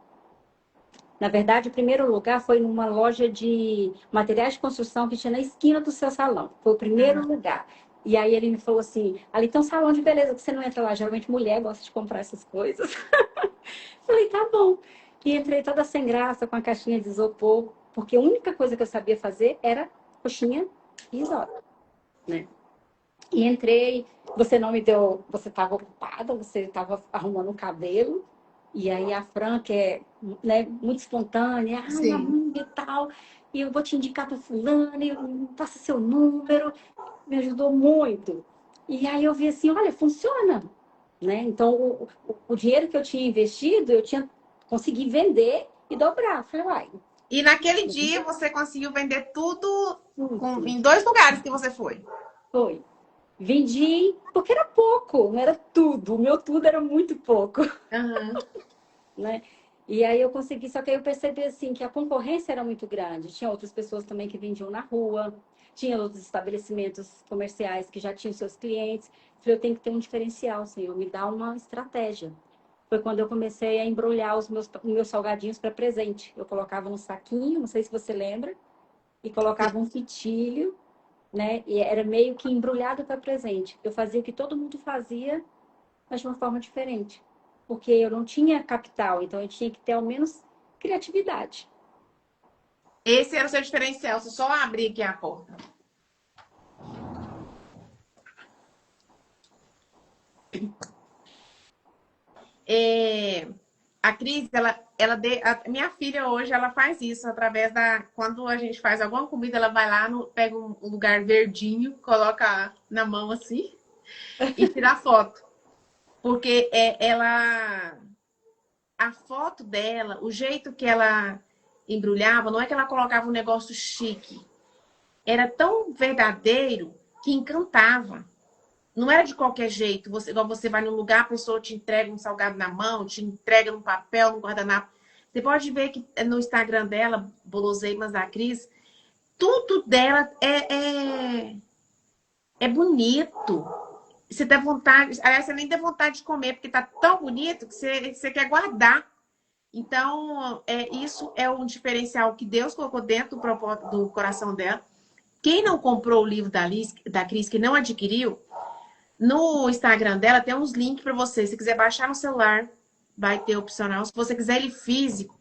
Na verdade, o primeiro lugar foi numa loja de materiais de construção que tinha na esquina do seu salão. Foi o primeiro lugar. E aí ele me falou assim, ali tem um salão de beleza que você não entra lá. Geralmente mulher gosta de comprar essas coisas. Falei, tá bom. E entrei toda sem graça, com a caixinha de isopor, porque a única coisa que eu sabia fazer era coxinha e risório, né? E entrei, você não me deu, você estava ocupada, você estava arrumando o cabelo, e aí a Fran, que é, né, muito espontânea, ai, Sim. amiga e tal, e eu vou te indicar para fulano, e passa seu número, me ajudou muito. E aí eu vi assim, olha, funciona, né? Então, o dinheiro que eu tinha investido, eu tinha consegui vender e dobrar. Falei, uai, E naquele dia você conseguiu vender tudo tudo. em dois lugares que você foi. Foi. Vendi, porque era pouco, não era tudo. O meu tudo era muito pouco, Aham. né? E aí eu consegui, só que aí eu percebi assim que a concorrência era muito grande. Tinha outras pessoas também que vendiam na rua, tinha outros estabelecimentos comerciais que já tinham seus clientes. Falei, eu tenho que ter um diferencial, Senhor, me dá uma estratégia. Foi quando eu comecei a embrulhar os meus salgadinhos para presente. Eu colocava no saquinho, não sei se você lembra, e colocava um fitilho, né? E era meio que embrulhado para presente. Eu fazia o que todo mundo fazia, mas de uma forma diferente. Porque eu não tinha capital, então eu tinha que ter ao menos criatividade. Esse era o seu diferencial. Você só abrir aqui a porta. É, a Cris, a minha filha hoje, ela faz isso através da. Quando a gente faz alguma comida, ela vai lá, pega um lugar verdinho, coloca na mão assim e tira a foto. Porque a foto dela, o jeito que ela embrulhava, não é que ela colocava um negócio chique. Era tão verdadeiro que encantava. Não era de qualquer jeito. Igual você vai num lugar, a pessoa te entrega um salgado na mão, te entrega num papel, num guardanapo. Você pode ver que no Instagram dela, Boloseimas da Cris, tudo dela é bonito. Você dá vontade, aliás, você nem dá vontade de comer, porque tá tão bonito que você quer guardar. Então, isso é um diferencial que Deus colocou dentro do coração dela. Quem não comprou o livro da Cris, que não adquiriu, no Instagram dela tem uns links para você. Se quiser baixar no celular, vai ter opcional. Se você quiser ele físico.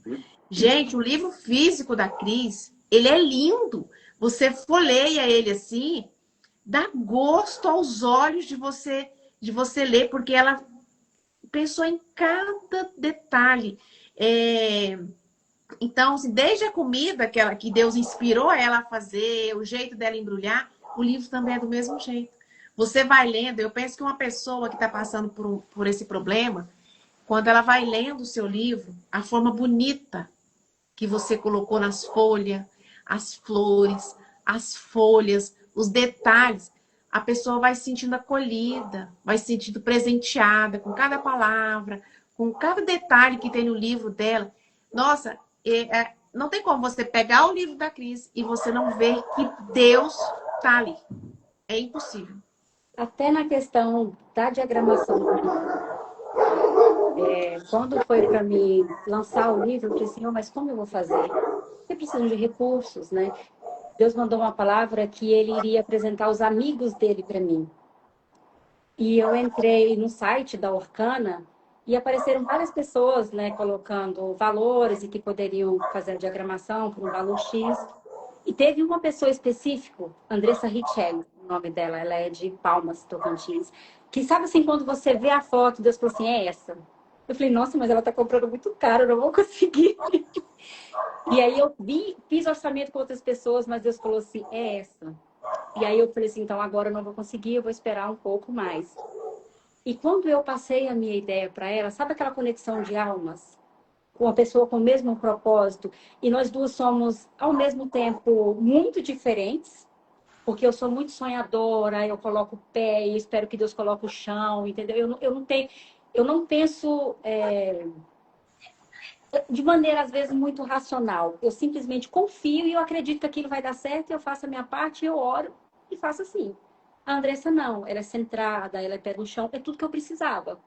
Gente, o livro físico da Cris, ele é lindo. Você folheia ele assim, dá gosto aos olhos de você ler, porque ela pensou em cada detalhe. Então, assim, desde a comida que Deus inspirou ela a fazer, o jeito dela embrulhar, o livro também é do mesmo jeito. Você vai lendo, eu penso que uma pessoa que está passando por esse problema, quando ela vai lendo o seu livro, a forma bonita que você colocou nas folhas, as flores, as folhas, os detalhes, a pessoa vai se sentindo acolhida, vai se sentindo presenteada com cada palavra, com cada detalhe que tem no livro dela. Nossa, não tem como você pegar o livro da Cris e você não ver que Deus está ali. É impossível. Até na questão da diagramação do livro. Quando foi para mim lançar o livro, eu falei, Senhor, mas como eu vou fazer? Eu preciso de recursos, né? Deus mandou uma palavra que ele iria apresentar os amigos dele para mim. E eu entrei no site da Orkana e apareceram várias pessoas, né, colocando valores e que poderiam fazer a diagramação por um valor X. E teve uma pessoa específica, Andressa Richelli, o nome dela, ela é de Palmas, Tocantins, que sabe assim, quando você vê a foto, Deus falou assim, é essa. Eu falei, nossa, mas ela tá comprando muito caro, eu não vou conseguir. E aí eu fiz orçamento com outras pessoas, mas Deus falou assim, é essa. E aí eu falei assim, então agora eu não vou conseguir, eu vou esperar um pouco mais. E quando eu passei a minha ideia para ela, sabe aquela conexão de almas? Com uma pessoa com o mesmo propósito, e nós duas somos, ao mesmo tempo, muito diferentes, porque eu sou muito sonhadora, eu coloco o pé e espero que Deus coloque o chão, entendeu? Eu não tenho, eu não penso de maneira, às vezes, muito racional. Eu simplesmente confio e eu acredito que aquilo vai dar certo, eu faço a minha parte, eu oro e faço assim. A Andressa não, ela é centrada, ela é pé no chão, é tudo que eu precisava.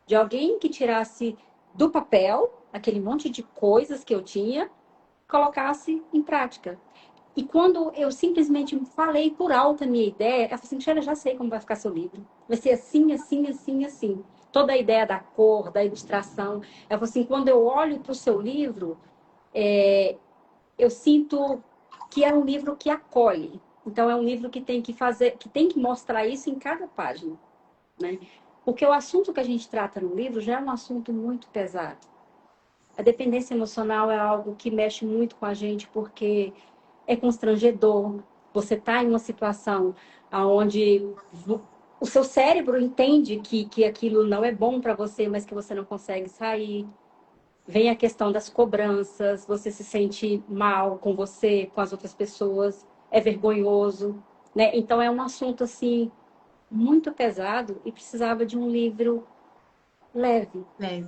De alguém que tirasse do papel aquele monte de coisas que eu tinha, colocasse em prática. E quando eu simplesmente falei por alto a minha ideia, ela falou assim, Sheila, já sei como vai ficar seu livro. Vai ser assim, assim, assim, assim. Toda a ideia da cor, da ilustração. Ela falou assim, quando eu olho para o seu livro, eu sinto que é um livro que acolhe. Então, é um livro que tem que fazer, que tem que mostrar isso em cada página, né? Porque o assunto que a gente trata no livro já é um assunto muito pesado. A dependência emocional é algo que mexe muito com a gente, porque é constrangedor. Você está em uma situação onde o seu cérebro entende que aquilo não é bom para você, mas que você não consegue sair. Vem a questão das cobranças, você se sente mal com você, com as outras pessoas, é vergonhoso, né? Então é um assunto assim muito pesado e precisava de um livro leve, É,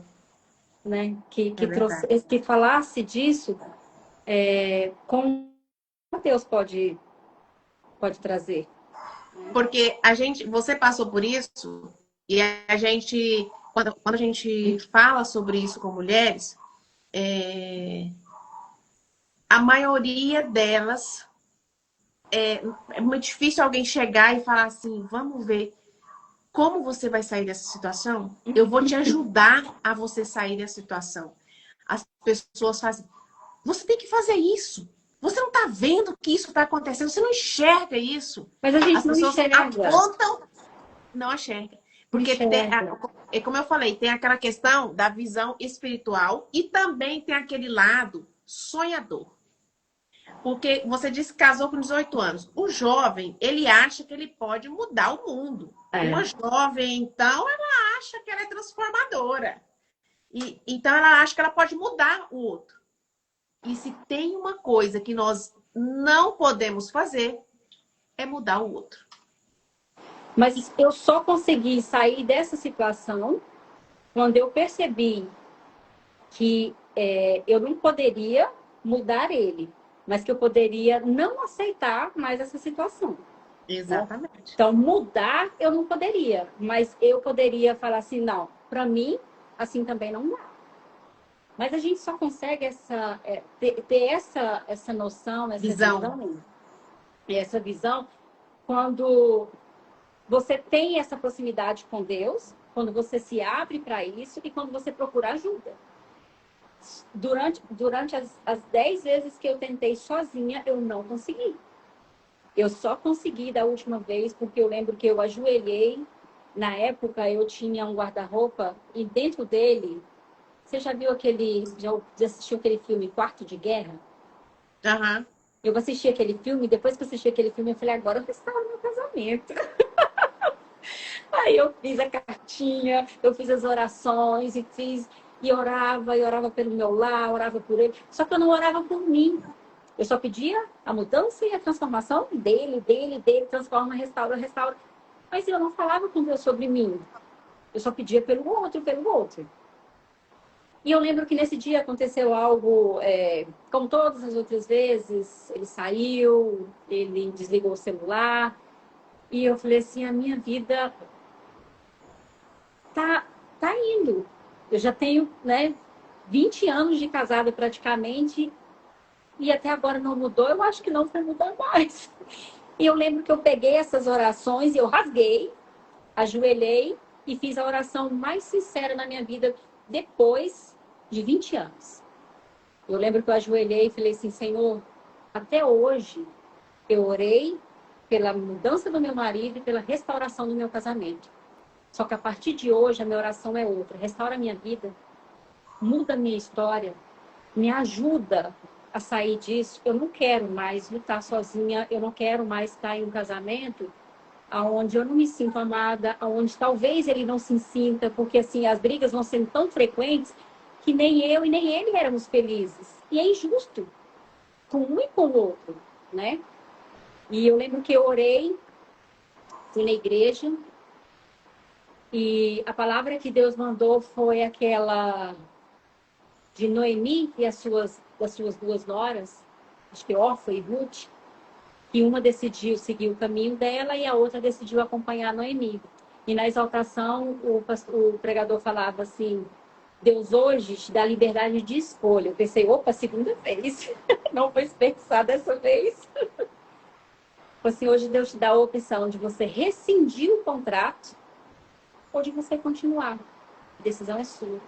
né? é verdade. Que falasse disso como Deus pode trazer. Porque a gente, você passou por isso e a gente, quando a gente fala sobre isso com mulheres, é, a maioria delas é muito difícil alguém chegar e falar assim, vamos ver como você vai sair dessa situação. Eu vou te ajudar a você sair dessa situação. As pessoas fazem, você tem que fazer isso. Você não está vendo que isso está acontecendo, você não enxerga isso. Mas a gente As não pessoas enxerga, apontam, não enxerga. não Porque, enxerga. é como eu falei, tem aquela questão da visão espiritual e também tem aquele lado sonhador. Porque você disse que casou com 18 anos. O jovem, ele acha que ele pode mudar o mundo. É. Uma jovem, então, ela acha que ela é transformadora. E, então, ela acha que ela pode mudar o outro. E se tem uma coisa que nós não podemos fazer, é mudar o outro. Mas eu só consegui sair dessa situação quando eu percebi que eu não poderia mudar ele, mas que eu poderia não aceitar mais essa situação, né? Exatamente. Então, mudar eu não poderia, mas eu poderia falar assim, não, para mim, assim também não dá. Mas a gente só consegue ter essa noção, Visão. essa visão, quando você tem essa proximidade com Deus, quando você se abre para isso e quando você procura ajuda. Durante as 10 vezes que eu tentei sozinha, eu não consegui. Eu só consegui da última vez porque eu lembro que eu ajoelhei. Na época, eu tinha um guarda-roupa e dentro dele... Você já viu já assistiu aquele filme Quarto de Guerra? Aham. Eu assisti aquele filme, depois que eu assisti aquele filme, eu falei, agora eu restauro meu casamento. Aí eu fiz a cartinha, eu fiz as orações e orava pelo meu lar, orava por ele. Só que eu não orava por mim. Eu só pedia a mudança e a transformação dele, transforma, restaura, restaura. Mas eu não falava com Deus sobre mim. Eu só pedia pelo outro, pelo outro. E eu lembro que nesse dia aconteceu algo, como todas as outras vezes, ele saiu, ele desligou o celular, e eu falei assim, a minha vida tá, tá indo. Eu já tenho, né, 20 anos de casada praticamente, e até agora não mudou, eu acho que não vai mudar mais. E eu lembro que eu peguei essas orações e eu rasguei ajoelhei e fiz a oração mais sincera na minha vida depois de 20 anos. Eu lembro que eu ajoelhei e falei assim, Senhor, até hoje eu orei pela mudança do meu marido e pela restauração do meu casamento. Só que a partir de hoje a minha oração é outra. Restaura a minha vida, muda a minha história, me ajuda a sair disso. Eu não quero mais lutar sozinha, eu não quero mais estar em um casamento onde eu não me sinto amada, onde talvez ele não se sinta, porque assim, as brigas vão sendo tão frequentes que nem eu e nem ele éramos felizes. E é injusto, com um e com o outro, né? E eu lembro que eu orei, fui na igreja, e a palavra que Deus mandou foi aquela de Noemi e das suas duas noras, acho que Orfa e Ruth, que uma decidiu seguir o caminho dela e a outra decidiu acompanhar Noemi. E na exaltação, o pregador falava assim, Deus hoje te dá liberdade de escolha. Eu pensei, opa, segunda vez. Não vou pensar dessa vez. Assim, hoje Deus te dá a opção de você rescindir o contrato ou de você continuar. A decisão é sua.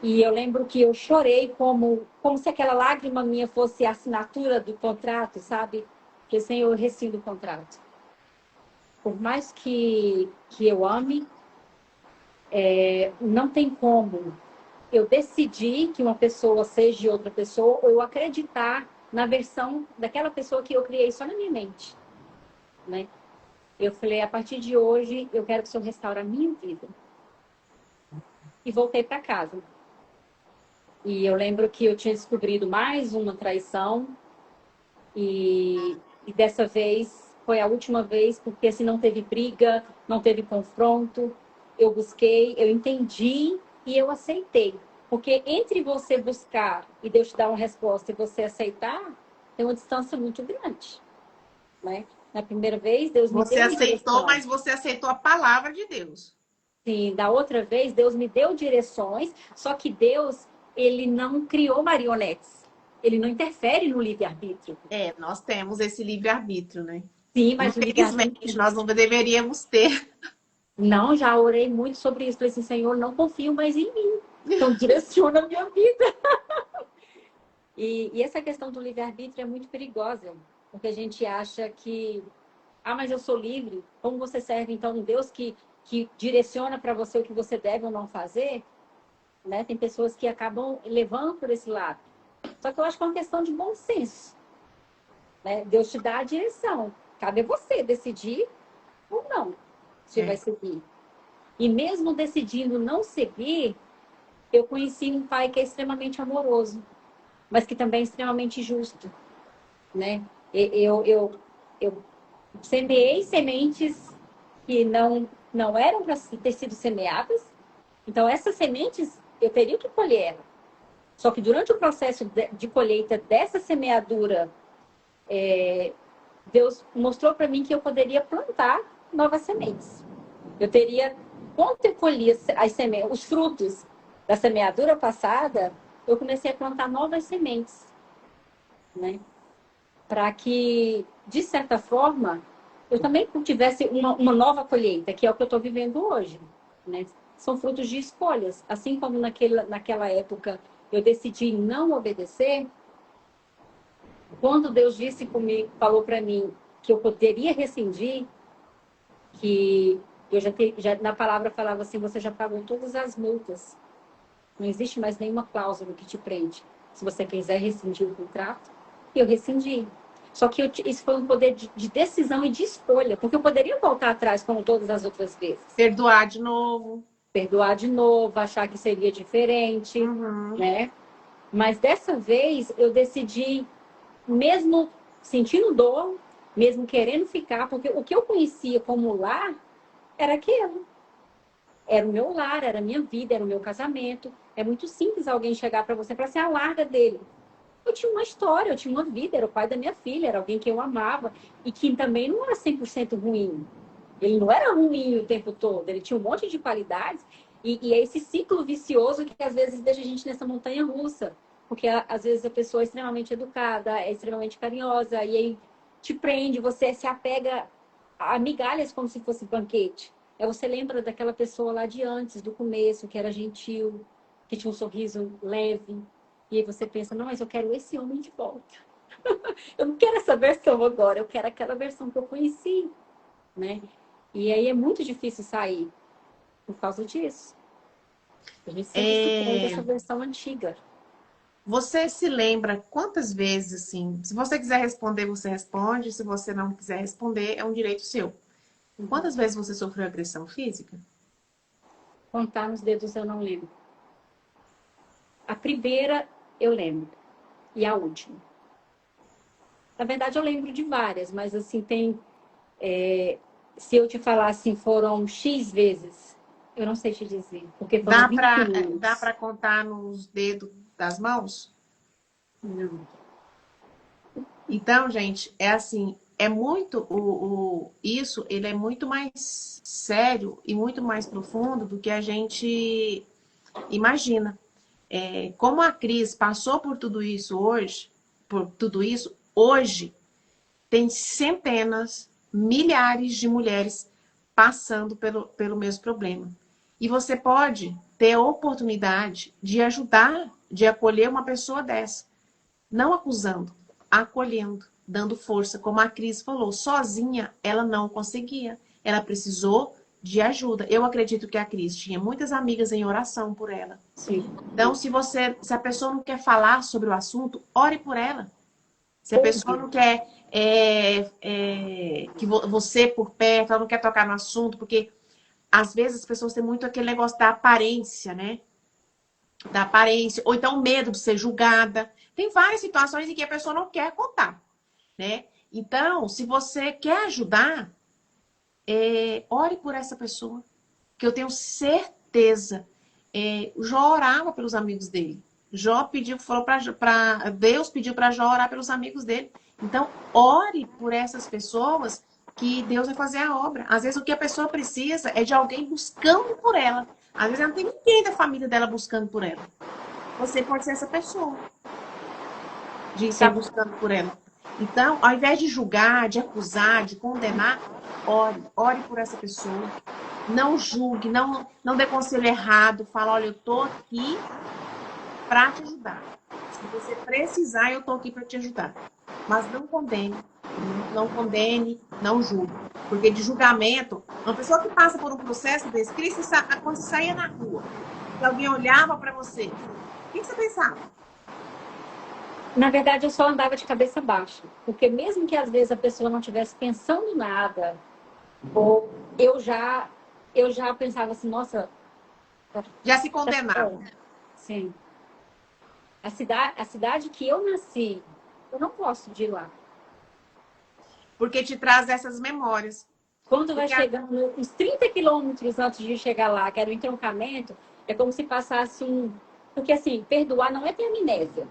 E eu lembro que eu chorei como se aquela lágrima minha fosse a assinatura do contrato, sabe? Porque, Senhor, eu rescindo o contrato. Por mais que eu ame, não tem como eu decidir que uma pessoa seja de outra pessoa ou eu acreditar na versão daquela pessoa que eu criei só na minha mente, né? Eu falei, a partir de hoje, eu quero que o Senhor restaure a minha vida. E voltei para casa. E eu lembro que eu tinha descobrido mais uma traição. E dessa vez, foi a última vez, porque assim, não teve briga, não teve confronto. Eu busquei, eu entendi e eu aceitei. Porque entre você buscar e Deus te dar uma resposta e você aceitar, tem uma distância muito grande, né? Na primeira vez, Deus me Você deu aceitou, direção. mas você aceitou a palavra de Deus. Sim, da outra vez, Deus me deu direções, só que Deus, ele não criou marionetes. Ele não interfere no livre-arbítrio. É, nós temos esse livre-arbítrio, né? Sim, mas o Infelizmente, livre-arbítrio... nós não deveríamos ter. Não, já orei muito sobre isso. Falei assim, Senhor, não confio mais em mim. Então, direciona a minha vida. E essa questão do livre-arbítrio é muito perigosa. Porque a gente acha que... Ah, mas eu sou livre. Como você serve, então, um Deus que direciona para você o que você deve ou não fazer? Né? Tem pessoas que acabam levando por esse lado. Só que eu acho que é uma questão de bom senso. Né? Deus te dá a direção. Cabe a você decidir ou não se vai seguir. E mesmo decidindo não seguir, eu conheci um pai que é extremamente amoroso, mas que também é extremamente justo. Né? Eu semeei sementes que não eram para ter sido semeadas. Então, essas sementes, eu teria que colher elas. Só que durante o processo de colheita dessa semeadura, Deus mostrou para mim que eu poderia plantar novas sementes. Eu teria, quando eu colhia as sementes, os frutos da semeadura passada, eu comecei a plantar novas sementes, né? Para que, de certa forma, eu também tivesse uma nova colheita, que é o que eu estou vivendo hoje, né? São frutos de escolhas. Assim como naquela época eu decidi não obedecer, quando Deus disse comigo, falou para mim que eu poderia rescindir, que eu já na palavra falava assim, você já pagou todas as multas. Não existe mais nenhuma cláusula que te prende. Se você quiser rescindir o contrato, eu rescindi. Só que isso foi um poder de decisão e de escolha, porque eu poderia voltar atrás como todas as outras vezes. Perdoar de novo. Perdoar de novo, achar que seria diferente, né? Mas dessa vez eu decidi, mesmo sentindo dor, mesmo querendo ficar, porque o que eu conhecia como lar era aquilo. Era o meu lar, era a minha vida, era o meu casamento. É muito simples alguém chegar para você e falar assim, a larga dele. Eu tinha uma história, eu tinha uma vida, era o pai da minha filha, era alguém que eu amava e que também não era 100% ruim. Ele não era ruim o tempo todo, ele tinha um monte de qualidades e é esse ciclo vicioso que às vezes deixa a gente nessa montanha russa. Porque às vezes a pessoa é extremamente educada, é extremamente carinhosa e aí te prende, você se apega a migalhas como se fosse banquete. Você lembra daquela pessoa lá de antes, do começo, que era gentil, que tinha um sorriso leve. E aí você pensa, não, mas eu quero esse homem de volta. Eu não quero essa versão agora, eu quero aquela versão que eu conheci, né? E aí é muito difícil sair por causa disso. A gente sempre se prende É, essa versão antiga. você se lembra quantas vezes, assim, se você quiser responder, você responde, se você não quiser responder, é um direito seu. Uhum. Quantas vezes você sofreu agressão física? Contar nos dedos eu não lembro. A primeira eu lembro. E a última. Na verdade, eu lembro de várias, mas assim, tem. Se eu te falar assim, foram X vezes, eu não sei te dizer, porque foram Dá 20 para dá anos. para contar nos dedos das mãos? Não. Então, gente, é assim, é muito isso, ele é muito mais sério e muito mais profundo do que a gente imagina. Como a Cris passou por tudo isso hoje, tem centenas, milhares de mulheres passando pelo mesmo problema. E você pode ter a oportunidade de ajudar, de acolher uma pessoa dessa. Não acusando, acolhendo, dando força. Como a Cris falou, sozinha ela não conseguia. Ela precisou de ajuda. Eu acredito que a Cris tinha muitas amigas em oração por ela. Sim. Então, se a pessoa não quer falar sobre o assunto, ore por ela. Se a pessoa Ouve. não quer que você por perto, ela não quer tocar no assunto, porque às vezes as pessoas têm muito aquele negócio da aparência, né? Da aparência, ou então medo de ser julgada. Tem várias situações em que a pessoa não quer contar, né? Então, se você quer ajudar, ore por essa pessoa, que eu tenho certeza. Jó orava pelos amigos dele. Jó pediu, falou para Deus pediu para Jó orar pelos amigos dele. Então, ore por essas pessoas que Deus vai fazer a obra. Às vezes o que a pessoa precisa é de alguém buscando por ela. Às vezes ela não tem ninguém da família dela buscando por ela. Você pode ser essa pessoa de estar Sim. buscando por ela. Então, ao invés de julgar, de acusar, de condenar, ore por essa pessoa. Não julgue, não dê conselho errado. Fala, olha, eu tô aqui para te ajudar. Se você precisar, eu tô aqui para te ajudar. Mas não condene, não condene, não julgue. Porque de julgamento, uma pessoa que passa por um processo desse, quando você saía na rua, que alguém olhava para você, o que você pensava? Na verdade, eu só andava de cabeça baixa. Porque mesmo que às vezes a pessoa não estivesse pensando nada, ou eu já pensava assim, nossa, Já se condenava. sim. A cidade que eu nasci, eu não gosto de ir lá. Porque te traz essas memórias. Quando vai Porque chegando uns 30 quilômetros antes de chegar lá, que era o entroncamento, é como se passasse um. Porque assim, perdoar não é ter amnésia.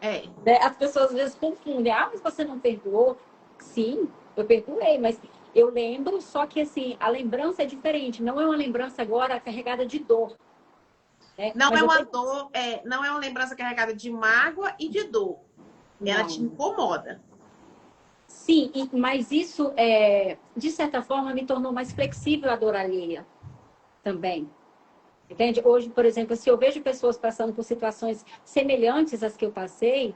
é, Né? As pessoas às vezes confundem. Ah, mas você não perdoou? Sim, eu perdoei, mas eu lembro, só que assim, a lembrança é diferente. Não é uma lembrança agora carregada de dor. Né? não Mas é eu uma tenho. dor, não é uma lembrança carregada de mágoa e de dor. Ela te Não. incomoda. Sim, mas isso, de certa forma, me tornou mais flexível à dor alheia também. Entende? Hoje, por exemplo, se eu vejo pessoas passando por situações semelhantes às que eu passei,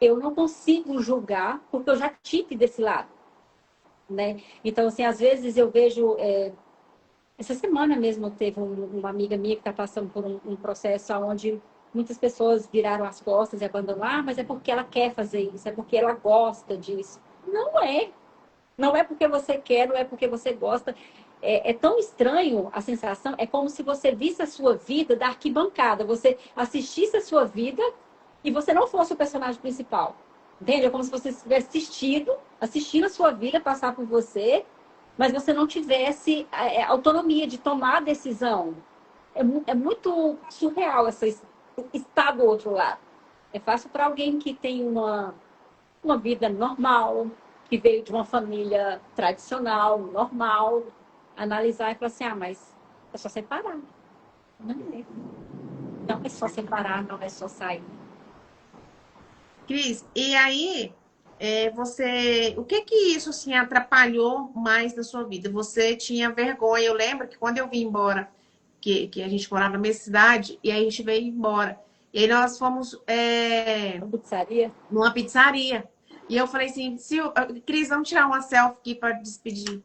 eu não consigo julgar, porque eu já tive desse lado, né? Então, assim, às vezes eu vejo... essa semana mesmo teve uma amiga minha que está passando por um processo onde muitas pessoas viraram as costas e abandonaram, mas é porque ela quer fazer isso, é porque ela gosta disso. Não é. Não é porque você quer, não é porque você gosta. É tão estranho a sensação, é como se você visse a sua vida da arquibancada, você assistisse a sua vida e você não fosse o personagem principal. Entende? É como se você estivesse assistindo a sua vida passar por você, mas você não tivesse autonomia de tomar a decisão. É muito surreal estar do outro lado. É fácil para alguém que tem uma vida normal, que veio de uma família tradicional, normal, analisar e falar assim, mas é só separar. Não é. Não é só separar, não é só sair. Cris, e aí o que que isso assim atrapalhou mais na sua vida? Você tinha vergonha? Eu lembro que quando eu vim embora, que a gente morava na mesma cidade, e aí a gente veio embora. E aí nós fomos A pizzaria? numa pizzaria. E eu falei assim, Cris, vamos tirar uma selfie aqui para despedir.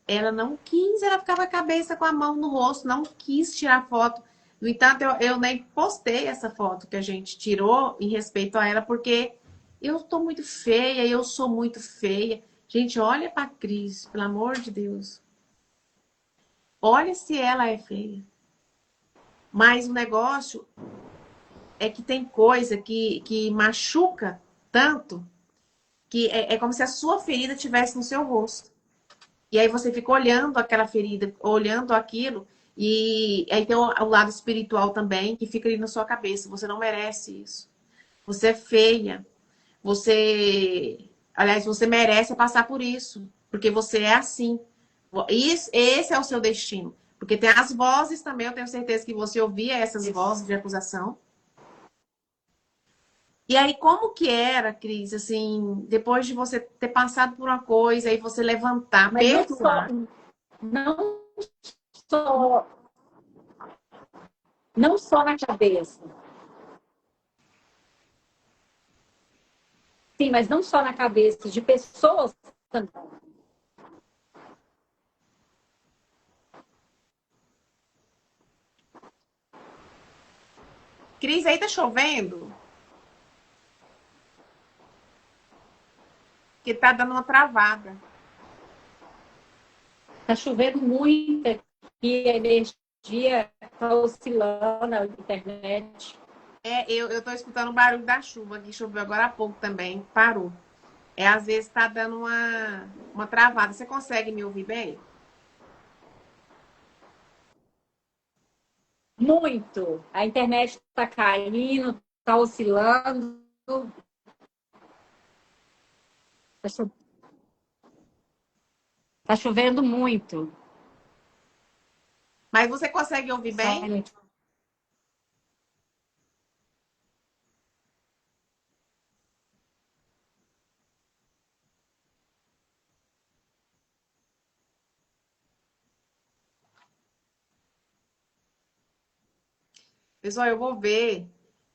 Ela não quis, ela ficava com a cabeça com a mão no rosto, não quis tirar foto. No entanto, eu nem postei essa foto que a gente tirou em respeito a ela, porque eu tô muito feia, eu sou muito feia. Gente, olha pra Cris, pelo amor de Deus. Olha se ela é feia. Mas o negócio é que tem coisa que machuca tanto que é como se a sua ferida tivesse no seu rosto. E aí você fica olhando aquela ferida, olhando aquilo, e aí tem o lado espiritual também que fica ali na sua cabeça. Você não merece isso. Você é feia. Aliás, você merece passar por isso, porque você é assim. Esse é o seu destino. Porque tem as vozes também, eu tenho certeza que você ouvia essas vozes de acusação. E aí, como que era, Cris, assim, depois de você ter passado por uma coisa, aí você levantar, Mas perdoar. não só, não só na cabeça. Sim, mas não só na cabeça de pessoas também. Cris, aí tá chovendo? Que tá dando uma travada. Está chovendo muito aqui, a energia está oscilando, a internet. Eu tô escutando o barulho da chuva, que choveu agora há pouco também, parou. Às vezes tá dando uma travada. Você consegue me ouvir bem? Muito. A internet está caindo, está oscilando. Está chovendo muito. Mas você consegue ouvir bem? Pessoal, eu vou ver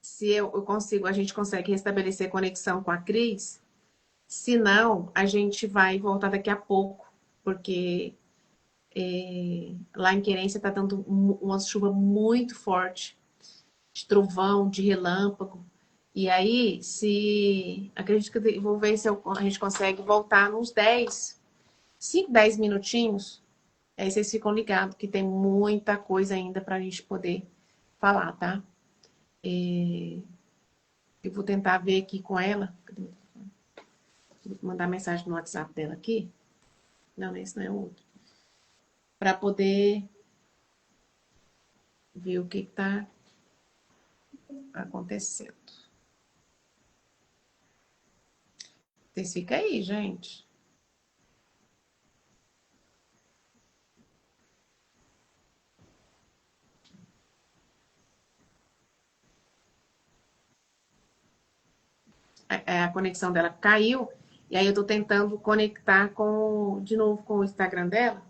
se eu consigo, a gente consegue restabelecer conexão com a Cris. Se não, a gente vai voltar daqui a pouco, porque lá em Querência tá dando uma chuva muito forte, de trovão, de relâmpago. E aí, se acredito que eu vou ver se a gente consegue voltar nos 5, 10 minutinhos. Aí vocês ficam ligados que tem muita coisa ainda pra gente poder falar, tá? Eu vou tentar ver aqui com ela. Vou mandar mensagem no WhatsApp dela aqui. Não, esse não é o outro. Pra poder ver o que tá acontecendo. Vocês ficam aí, gente. A conexão dela caiu. E aí eu tô tentando conectar de novo com o Instagram dela.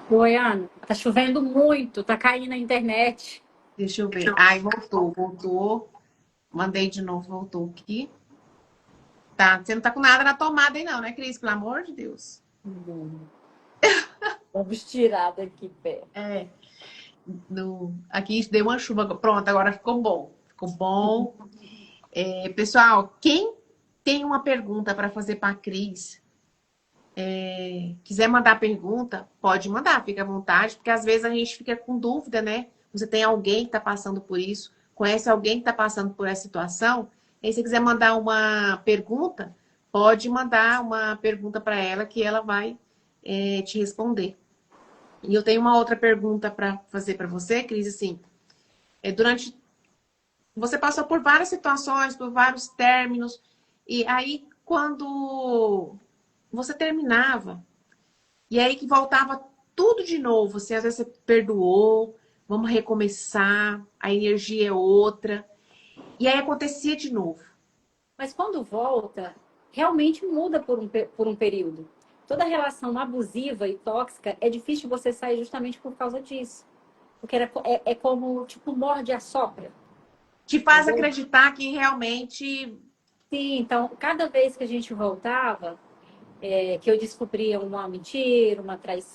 Oi, Ana. Tá chovendo muito, tá caindo a internet. Deixa eu ver. Ai, voltou. Mandei de novo, voltou aqui. Tá, você não tá com nada na tomada aí não, né, Cris? Pelo amor de Deus. Vamos tirar daqui perto. Aqui deu uma chuva. Pronto, agora ficou bom. Ficou bom. Pessoal, quem tem uma pergunta para fazer para a Cris, quiser mandar pergunta, pode mandar, fica à vontade, porque às vezes a gente fica com dúvida, né? Você tem alguém que está passando por isso, conhece alguém que está passando por essa situação, e se você quiser mandar uma pergunta, pode mandar uma pergunta para ela que ela vai te responder. E eu tenho uma outra pergunta para fazer para você, Cris, assim, durante você passou por várias situações, por vários términos, e aí quando você terminava, e aí que voltava tudo de novo, assim, às vezes você perdoou, vamos recomeçar, a energia é outra, e aí acontecia de novo. Mas quando volta, realmente muda por um período. Toda relação abusiva e tóxica é difícil você sair justamente por causa disso. Porque é como, tipo, morde a sopra, Te faz entendeu? acreditar que realmente Sim, então, cada vez que a gente voltava, que eu descobria uma mentira, uma traição,